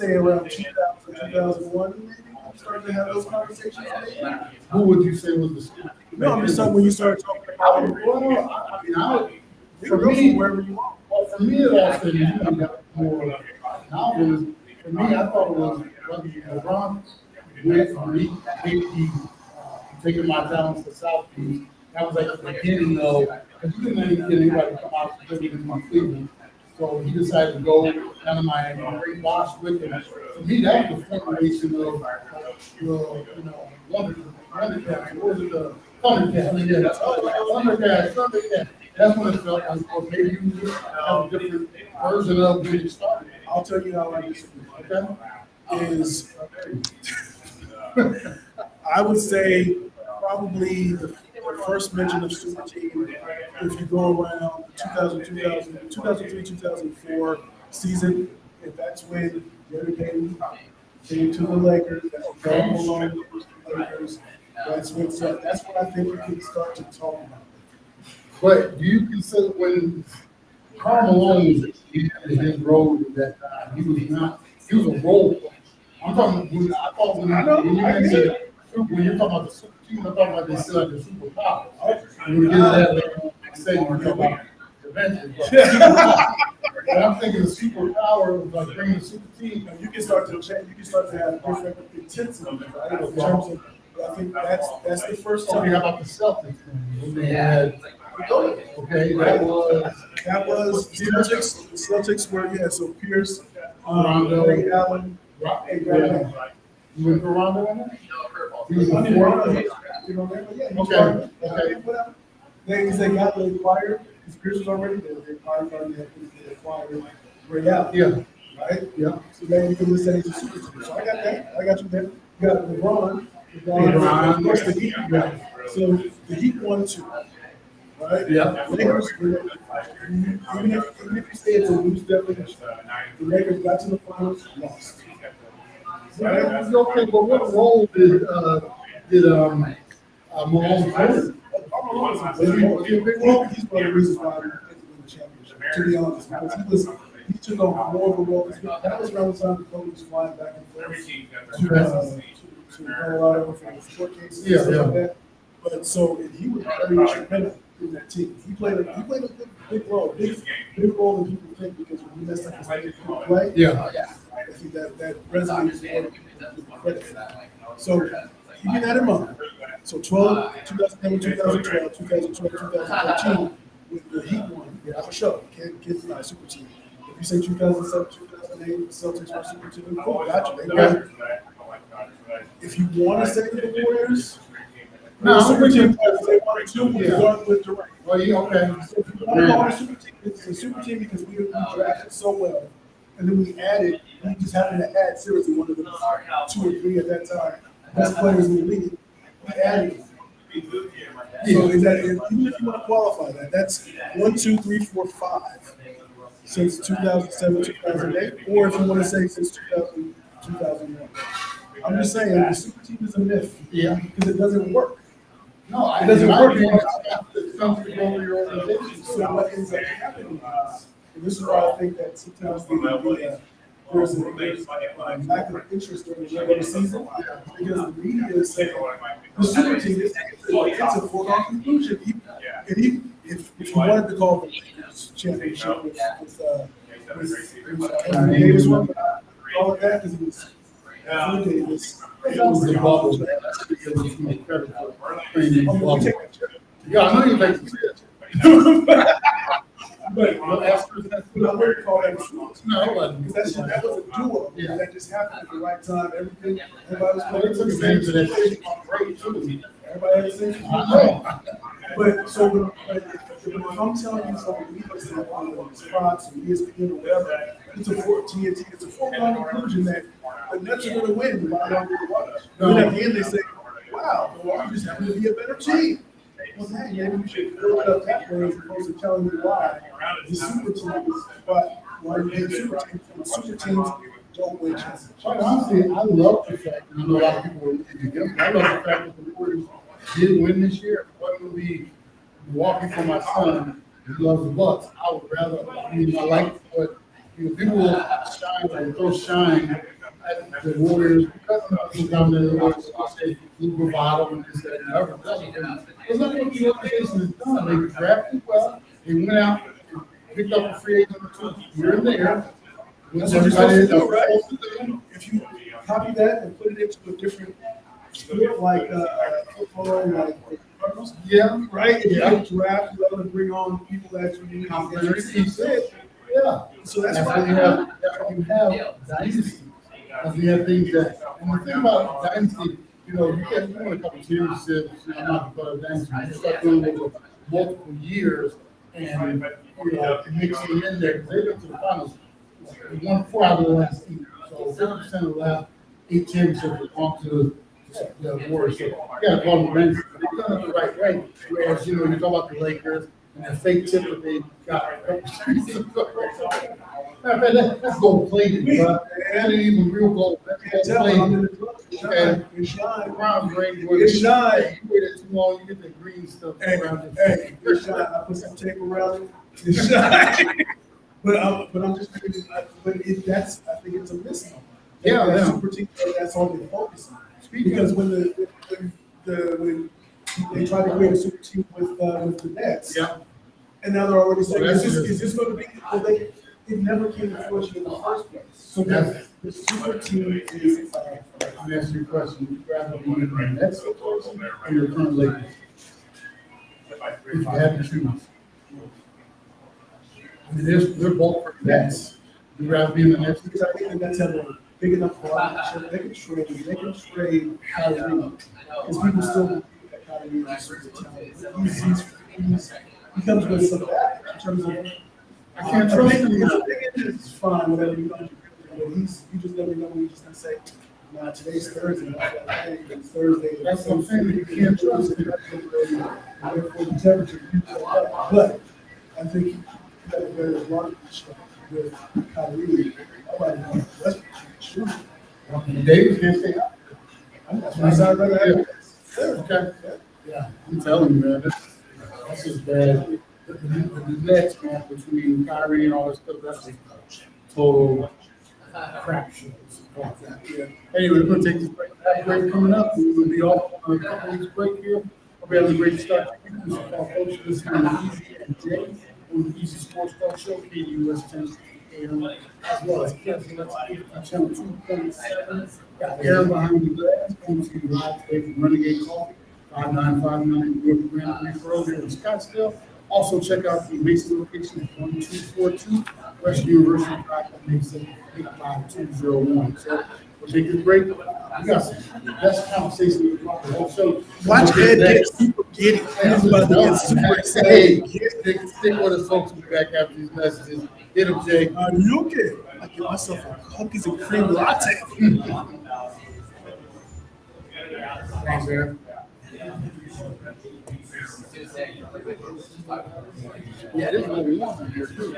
around 2000, 2001, maybe. Started to have those conversations. Who would you say was the super team? No, I'm just talking when you started talking about For me, wherever you want. well, for me, it all said, got more novels. For me, I thought it was LeBron, taking my talents to South Beach. That was like the beginning of, because you didn't get anybody to come out to Cleveland. So he decided to go down to Miami, bring Bosch with him. For me, that was the formulation of Thundercats. What was it? Thundercats. Yeah, Thundercats. That's when it felt like, well, maybe you have a different version of when you started. I'll tell you how I disagree. Okay? Is I would say probably the first mention of super team, if you go around 2003, 2004 season, if that's when Renegade came to the Lakers, that's when Karl Malone was the Lakers, that's what I think we can start to talk about. But do you consider when Karl Malone was in his role at that time, he was a role player. I'm talking when you're talking about the super team, I'm talking about they still have the superpower. When we get to that later on, say we're talking about eventually. But I'm thinking the superpower of like bringing a super team. You can start to change. You can start to have different intensity, right? In terms of, I think that's the first Tell me time. about the Celtics when they had. Okay, that was The Celtics were, so Pierce, Rondo. Ray Allen, and Granite. You went for Rondo on that? He was I mean, before. Okay, whatever. They got the acquired, because Pierce was already there, they acquired Ray Allen. Yeah. Right? Yeah. So maybe you can listen to super team. So I got that. I got you there. You got LeBron. Of course, the Heat. So the Heat won 2. right? Yeah. Lakers, even if you say it's a loose definition, the Lakers got to the finals, lost. Right? Okay, but what role did Malone play? Was he a big role? He's one of the reasons why we didn't win the championship, to be honest, because he took on more of a role. That was around the time the Kobe was flying back and forth to Colorado for the short cases and stuff like that. But so and he was very instrumental in that team. He played a big role, big role than people think because when he messed up his leg to play, I think that resume is more credit for that. So keeping that in mind. So 2011, 2012, 2013, with the Heat won, yeah, for sure. Can't deny super team. If you say 2007, 2008, the Celtics were super team, cool, gotcha. They won. If you want to say the Warriors, no, super team because they won two with Durant. Well, yeah, okay. So if you want to call it a super team, it's a super team because we drafted so well, and then we added. We just happened to add seriously one of the 2 or 3 at that time best players in the league. We added them. So is that even if you want to qualify that, that's 1, 2, 3, 4, 5 since 2007, 2008, or if you want to say since 2000, 2001. I'm just saying the super team is a myth, because it doesn't work. No, It doesn't work. It comes to go to your organization. So what ends up happening is, and this is why I think that sometimes there's a lack of interest during the regular season, because the media is saying the super team is it's a foregone conclusion. If you wanted to call the Lakers championship with Anthony Davis, call it that because it was Anthony Davis. It was the bubble. Yeah, I know you like to But I wouldn't call that a super team. No, it wasn't. Because that was a duo that just happened at the right time. Everybody was But it's the same to that great too. Everybody had the same. But so if I'm telling you something, we listen on Fox or ESPN or whatever, it's a foregone conclusion that the Nets are going to win the bottom of the watch. And then at the end they say, wow, the Warriors happen to be a better team. Well, hey, maybe we should build it up that way as opposed to telling you why the super team is why you hate super teams. And super teams don't win championships. Quite honestly, I love the fact, and I know a lot of people were looking against me. I love the fact that the Warriors didn't win this year. What would be walking for my son who loves the Bucks? I would rather, I like what people will shine or throw shine at the Warriors because sometimes the Warriors say blue bravado and this, that, and the other. There's nothing what the organization has done. They drafted well, they went out, picked up a free agent or two here and there. That's what you're supposed to do, right? If you copy that and put it into a different sport like football, like Cardinals, right? If you draft well and bring on people that you need, so that's why you have dynasty. You have things that, and the thing about dynasty, you win a couple championships, I'm not going to dynasty. You start doing it over multiple years, and it makes you in there. They've been to the finals. They won 4 out of the last 8. So 50% of the last 8 championships have gone to the Warriors. So you got to call them dynasty. They've done it the right way. Whereas, you talk about the Lakers and the fake tip that they got a couple seasons ago. That's gold plated, but that ain't even real gold. That's gold plated. And it's shine. Brown green. It's shine. You wait it too long, you get the green stuff around it. It's shine. I put some tape around it. It's shine. But I'm just thinking, I think it's a misnomer. That super team, that's all they focus on. Because when when they try to create a super team with the Nets, and now they're already saying, is this going to be? Well, it never came to fruition in the first place. So the super team is. Let me ask you a question. Would you rather be in the Nets or your current Lakers? If you had to choose. I mean, they're both for the Nets. Would you rather be in the Nets? Because I think the Nets have a big enough partnership. They can trade Kyrie. Because people still believe that Kyrie is super talented. He comes with some back in terms of. I can't trust him. It's fine, whatever you do. You just never know when you're just gonna say, Now, today's Thursday, it's Thursday. That's what I'm saying, you can't trust it. And therefore the temperature keeps going up. But I think you got a very large with Kyrie. Nobody wants Westbrook to shoot. David can't stay out. That's why I'd rather have it. Okay. Yeah, I'm telling you, man, that's just bad. The next man between Kyrie and all this stuff, that's just total crap show. Yeah. Anyway, we're gonna take this break. Have a break coming up. We will be off on a couple weeks break here. Hope you have a great start. This is our coach listening to Easy and Jay on the Easy Sports Talk Show, KUS 1060 AM, as well as channel 2.7. Got Aaron behind the glass, coming to you live today from Renegade Coffee, 5959 North Granite Reef Road here in Scottsdale. Also, check out the Mason location at 1242 West University Drive, Mason 85201. So we'll take this break. We got some best conversation throughout the whole show. Watch Ed get super giddy. He's about to get super Hey, excited. stick with us, folks. We'll be back after these messages. Hit him, Jay. Are you okay? I get myself a cookies and cream latte. Thanks, Aaron. Yeah, this is what we want from here, too.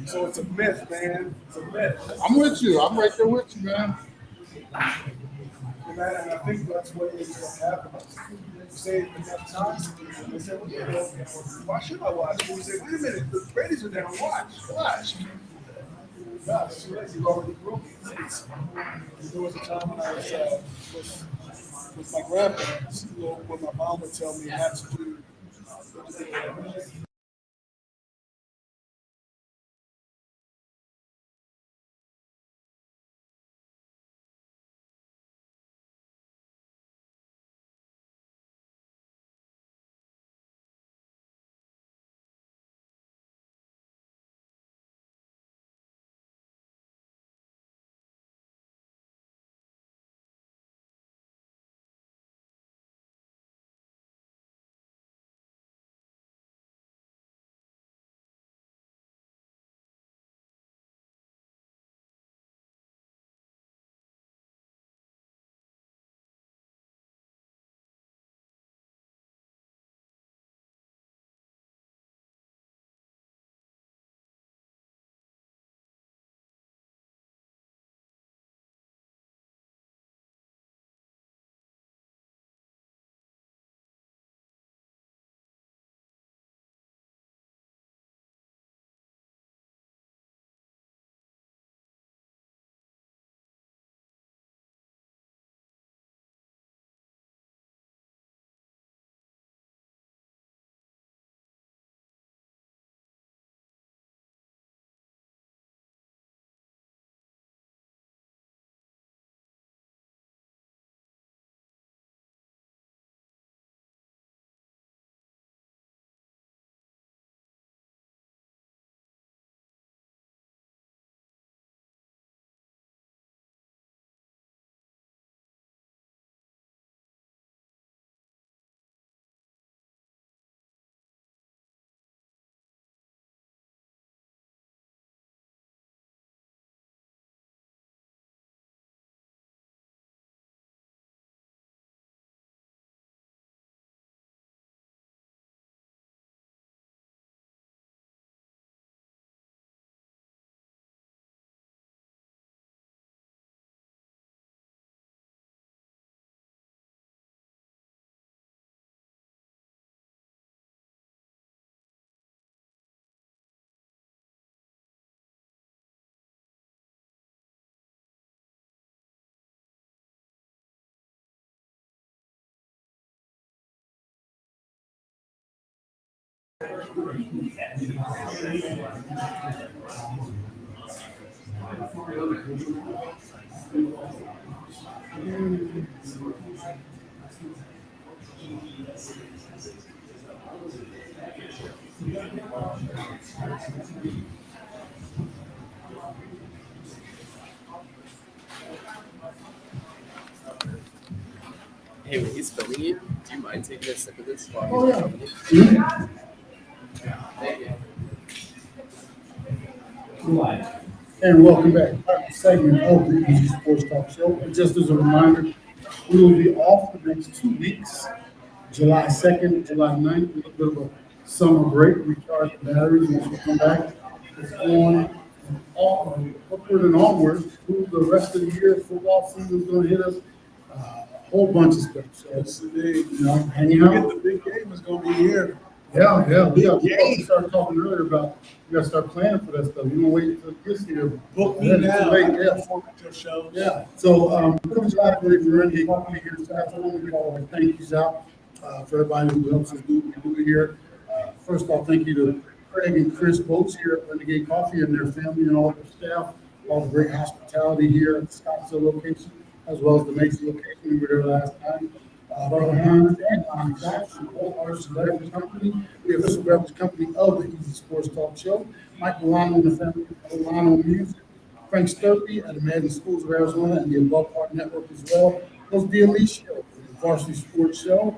So it's a myth, man. It's a myth. I'm with you. I'm right there with you, man. And I think that's what is what happens. You say it enough times, they say, well, you know, why should I watch? And we say, wait a minute, the ratings are down. Watch. Gosh, he's already broken. There was a time when I was with my grandparents, you know, when my mom would tell me not to do. Hey, when he's filming you, do you mind taking a sip of this while Oh, he's yeah. filming you? Thank you. And welcome back to the segment of the Easy Sports Talk Show. And just as a reminder, we will be off the next 2 weeks, July 2nd, July 9th, a little bit of a summer break, recharge the batteries, once we come back. It's on upward and onward through the rest of the year. Football season is going to hit us. A whole bunch of stuff. So, Yes, indeed. hanging Forget out. the big game is gonna be here. Yeah. We started talking earlier about we got to start planning for that stuff. We don't wait until it gets here. Book me Then it's now. too late, yeah. Before your shows. Yeah, so, pretty much like the Renegade company here in Scottsdale, I want to give all our thank yous out, for everybody who helps us do what we do here. First off, thank you to Craig and Chris Boats here at Renegade Coffee and their family and all their staff, all the great hospitality here at the Scottsdale location, as well as the Mason location. We were there last time. Brother Hans and Jackson, both artists and beverage company, the official beverage company of the Easy Sports Talk Show. Mike Milano and the family of Milano Music. Frank Sturpey at the Madden Schools of Arizona and the Above Park Network as well. Host the Elite Show, the Varsity Sports Show.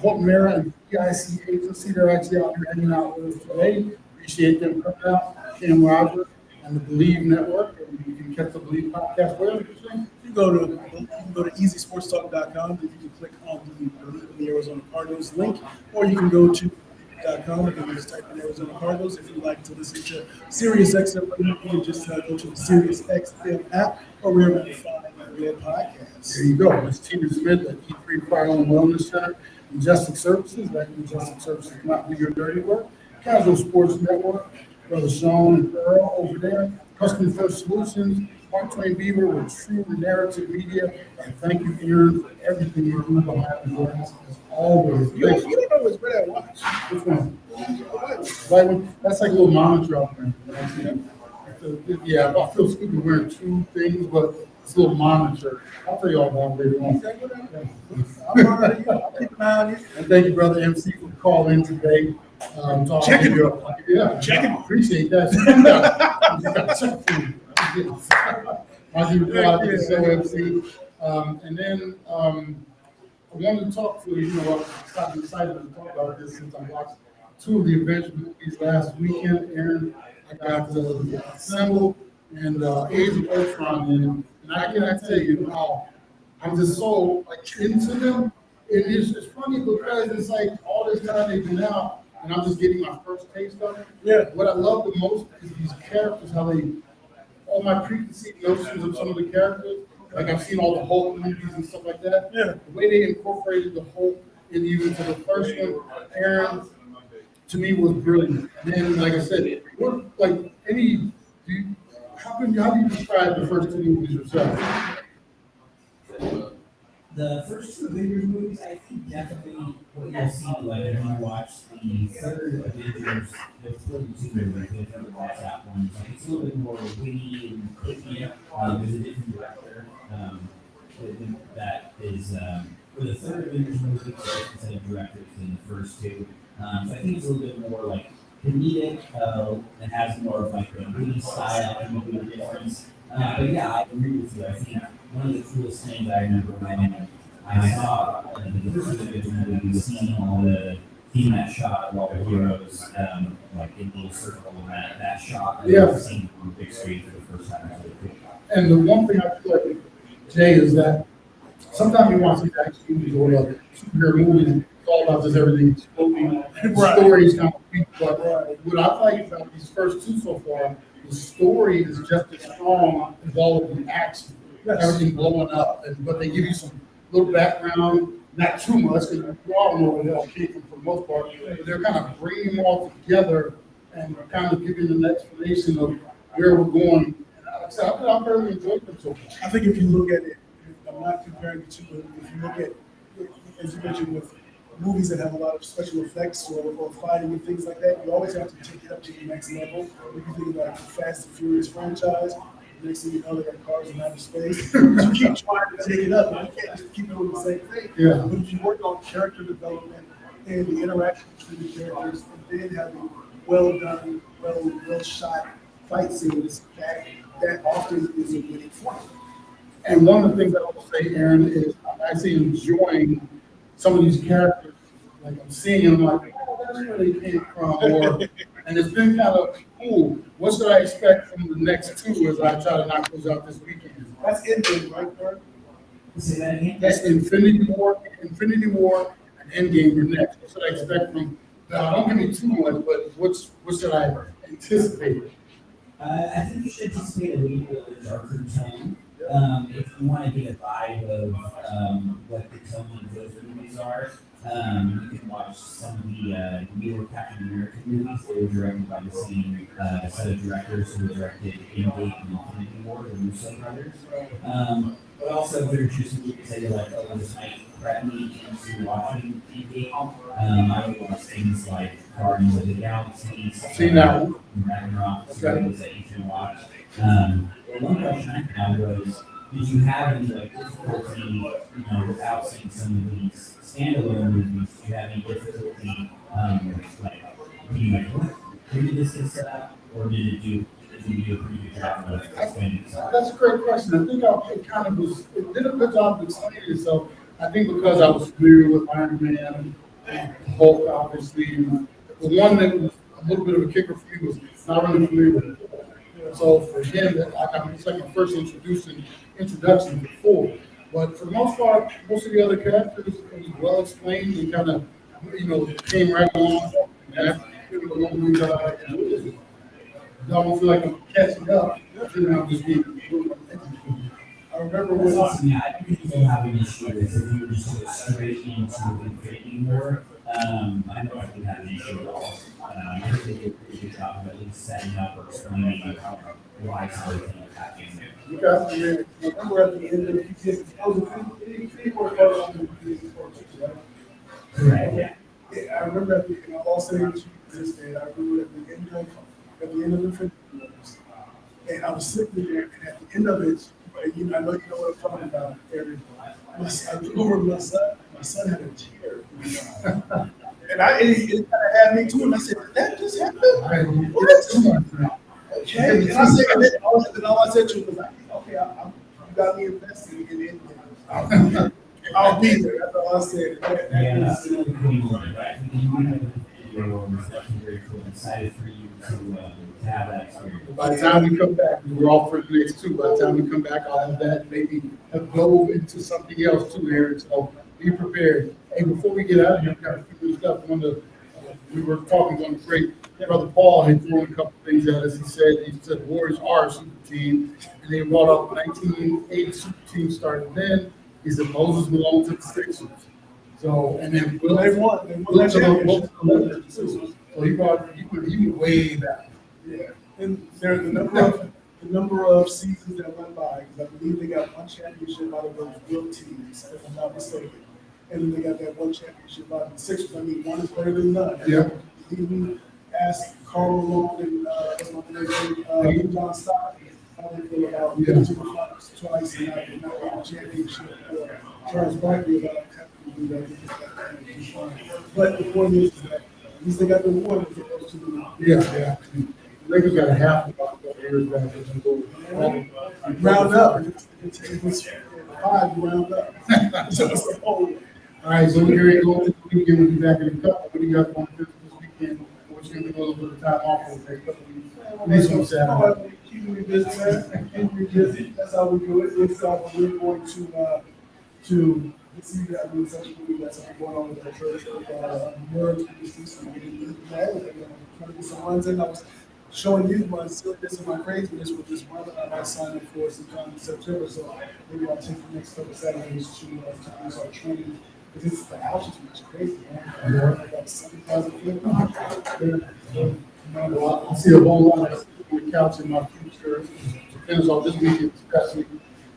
Colton Mara and PIC Agency, they're actually out here hanging out with us today. Appreciate them coming out. Cam Rogers and the Believe Network. And you can catch the Believe podcast. Where are you saying? You go to easysportstalk.com, and you can click on the Arizona Cardinals link, or you can go to .com and then just type in Arizona Cardinals. If you'd like to listen to Sirius XM, you can just go to the Sirius XM app or wherever you find your podcasts. There you go. It's Tina Smith at E3 Prior and Wellness Center. Majestic Services, that Majestic Services not do your dirty work. Casual Sports Network, Brother Sean and Earl over there. Customer First Solutions, Mark Twain Beaver with True Narrative Media. And thank you, Aaron, for everything you do behind the glass. As always. You don't know what's better watch. Which one? Right one? That's like a little monitor out there. Yeah, I feel stupid wearing two things, but it's a little monitor. I'll tell you all about it later on. I'll keep an eye on you. And thank you, Brother MC, for calling today. Checking. Yeah, Checking. appreciate that. My dear brother, so MC. And then I wanted to talk to you. I'm excited to talk about this since I watched two of the Avengers movies last weekend. Aaron, I got Assemble and Age of Ultron, and I cannot tell you how I'm just so into them. It's funny because it's like all this time they've been out, and I'm just getting my first taste of it. Yeah. What I love the most is these characters, how they, all my preconceived notions of some of the characters, like I've seen all the Hulk movies and stuff like that. Yeah. The way they incorporated the Hulk in even to the first one, Aaron, to me was brilliant. And then, like I said, how do you describe the first two movies yourself? The first two Avengers movies, I think definitely what you'll see, like if you watch the third Avengers, there's still two movies, if you watch that one, like it's a little bit more witty and quippy. There's a different director that is for the third Avengers movie, it's a different set of directors than the first two. So I think it's a little bit more like comedic, and has more of like a witty style and a bit of difference. But yeah, I agree with you. I think one of the coolest things I remember when I saw the first Avengers movie, seeing all the team that shot all the heroes, like in a little circle, and that shot, I've never seen on the big screen for the first time. And the one thing I feel like, Jay, is that sometimes you watch these action movies or superhero movies, and it's all about just everything exploding. The story is kind of weak, but what I like about these first two so far, the story is just as strong as all of the action. Everything blowing up, but they give you some little background, not too much, because you all know where they all came from for the most part, but they're kind of bringing them all together and kind of giving an explanation of where we're going. And I really enjoyed them so far. I think if you look at it, I'm not comparing the two, but if you look at, as you mentioned, with movies that have a lot of special effects or fighting and things like that, you always have to take it up to the next level. If you think about the Fast and Furious franchise, the next thing you know, they got cars in outer space. You keep trying to take it up, and you can't just keep doing the same thing. Yeah. But if you work on character development and the interaction between the characters, and then having well done, well shot fight scenes, that often is a winning formula. And one of the things I will say, Aaron, is I'm actually enjoying some of these characters. Like I'm seeing them, like, oh, that's where they came from. And it's been kind of pool. What should I expect from the next two as I try to knock those out this weekend? That's Endgame, right there. Say that again? That's Infinity War, and Endgame are next. What should I expect from? Now, don't give me too much, but what should I anticipate? I think you should anticipate a little bit of a darker tone. If you want to get a vibe of what the tone of those movies are, you can watch some of the newer Captain America movies. They were directed by the same set of directors who directed Renegade and Infinity War, the Russo brothers. But also, if there are just movies that you're like, oh, this might prep me into watching Renegade. I would watch things like Guardians of the Galaxy, Seen that one. Ragnarok, those that you can watch. One question I had was, did you have any like difficulty, without seeing some of these standalone movies? Do you have any difficulty, like, being like, where did this get set up, or did you do a pretty good job of explaining it? That's a great question. I think it did a good job of explaining it. So I think because I was familiar with Iron Man and Hulk, obviously, the one that was a little bit of a kicker for me was not really familiar with it. So for him, it's like my first introduction to four. But for the most part, most of the other characters it was well explained and kind of, came right along. And I don't feel like I'm catching up. I'm just being. I remember That's when awesome. Yeah, I think people have an issue with if you were just to go straight into Infinity War. I know I didn't have an issue at all. I think they did a pretty good job of at least setting up or explaining why something was happening. you guys remember at the end of the I was Infinity War part of the Infinity War, right? Correct, yeah. Yeah, I remember at the, and I'll also say to this day, I remember at the end of Infinity War, and I was sitting there, and at the end of it, I know you know what I'm talking about, Aaron. I looked over my son had a chair. And it kind of had me too, and I said, did that just happen? What? Okay. And I said, and all I said to him was, okay, you got me invested in it. I'll be there. That's all I said. Yeah, that's the other cool one, right? You have a video was definitely very cool. I'm excited for you to have that experience. By the time we come back, we're all for the next two. By the time we come back, I'll have that maybe have dove into something else too, Aaron. So be prepared. Hey, before we get out of here, we got a few stuff. We were talking on the break. Brother Paul had thrown a couple things at us. He said Warriors are a super team, and they brought up 1980 super team started then. He said Moses belonged to the Sixers. So, and then Will, They won that championship. So he went way back. Yeah, and there's the number of seasons that went by, because I believe they got one championship out of those real teams, if I'm not mistaken. And then they got that one championship out of the Sixers. I mean, one is better than none. Yeah. Even asked Carl Malone and John Stockton how they feel about getting to the finals twice and not getting a championship. Charles Barkley about having to do that. But the point is that at least they got the award as opposed to the Yeah. Lakers got a half about the years back. round up. It was 5, you round up. So it's like, oh, All right, so we're going to this weekend. We'll be back in a couple. What do you got going this weekend? What's going to be a little bit of time off for the next couple of weeks? At least on Saturday. keeping me busy, man. Keeping me busy. That's how we do it. We're going to see that. I mean, essentially, we got something going on with our church. Merge, we see some getting trying to get some runs in. I was showing you my silliness and my craziness with this run that I might sign up for sometime in September. So maybe I'll take the next couple Saturdays to do our training. Because it's the altitude is crazy, man. I got 7,000 feet. Well, I see a whole lot of on the couch in my future. Depends on this weekend, especially.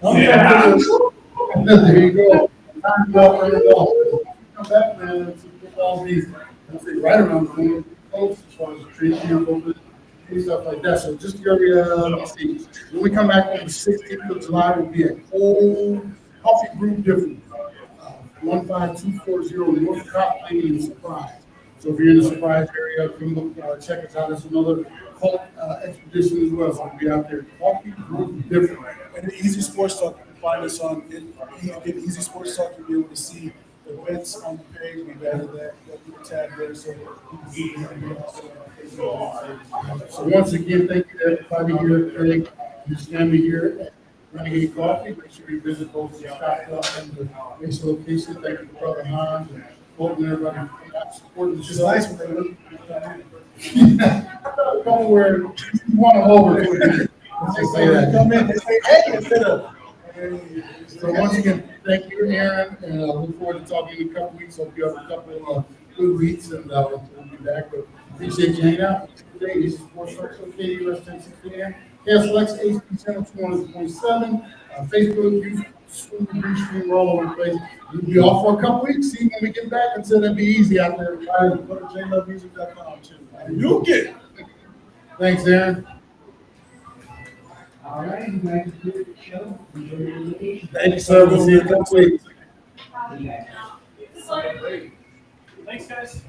Yeah. There you go. Time to go. Come back, man. To all these, I say right around the corner, close as far as the tree campus and stuff like that. So just to go, let's see. When we come back on the 16th of July, will be a whole coffee brew different. 15240 North Cop Lane in Surprise. So if you're in the Surprise area, come look, check us out. There's another cult expedition as well. So we'll be out there. Coffee brew different. And the Easy Sports Talk, you can find us on in Easy Sports Talk. You'll be able to see events on the page. We've added that little tab there, so you can see everything else on our Facebook. So once again, thank you to everybody here, Craig, and his family here at Renegade Coffee. Make sure you visit both the Scottsdale and the Reef location. Thank you to Brother Hans and Bolton, everybody for supporting the Which is show. nice when they look. Don't worry, you want to hold it. Let's just say that. Come in and say, hey, instead of, hey. So once again, thank you, Aaron, and I look forward to talking to you in a couple weeks. Hope you have a couple of good weeks, and we'll be back. But appreciate you hanging out today. This is Sports Talk Show, KUS 1060 AM. KSLX HD channel 200.7. Facebook, YouTube, stream, we're all over the place. We'll be off for a couple weeks. See when we get back. Until that'll be easy out there. All right, go to jlovemusic.com too. You get it. Thanks, Aaron. All right, you guys enjoyed the show. Enjoy your vacation. Thank you, sir. We'll see you in a couple weeks. You guys. Thanks, guys.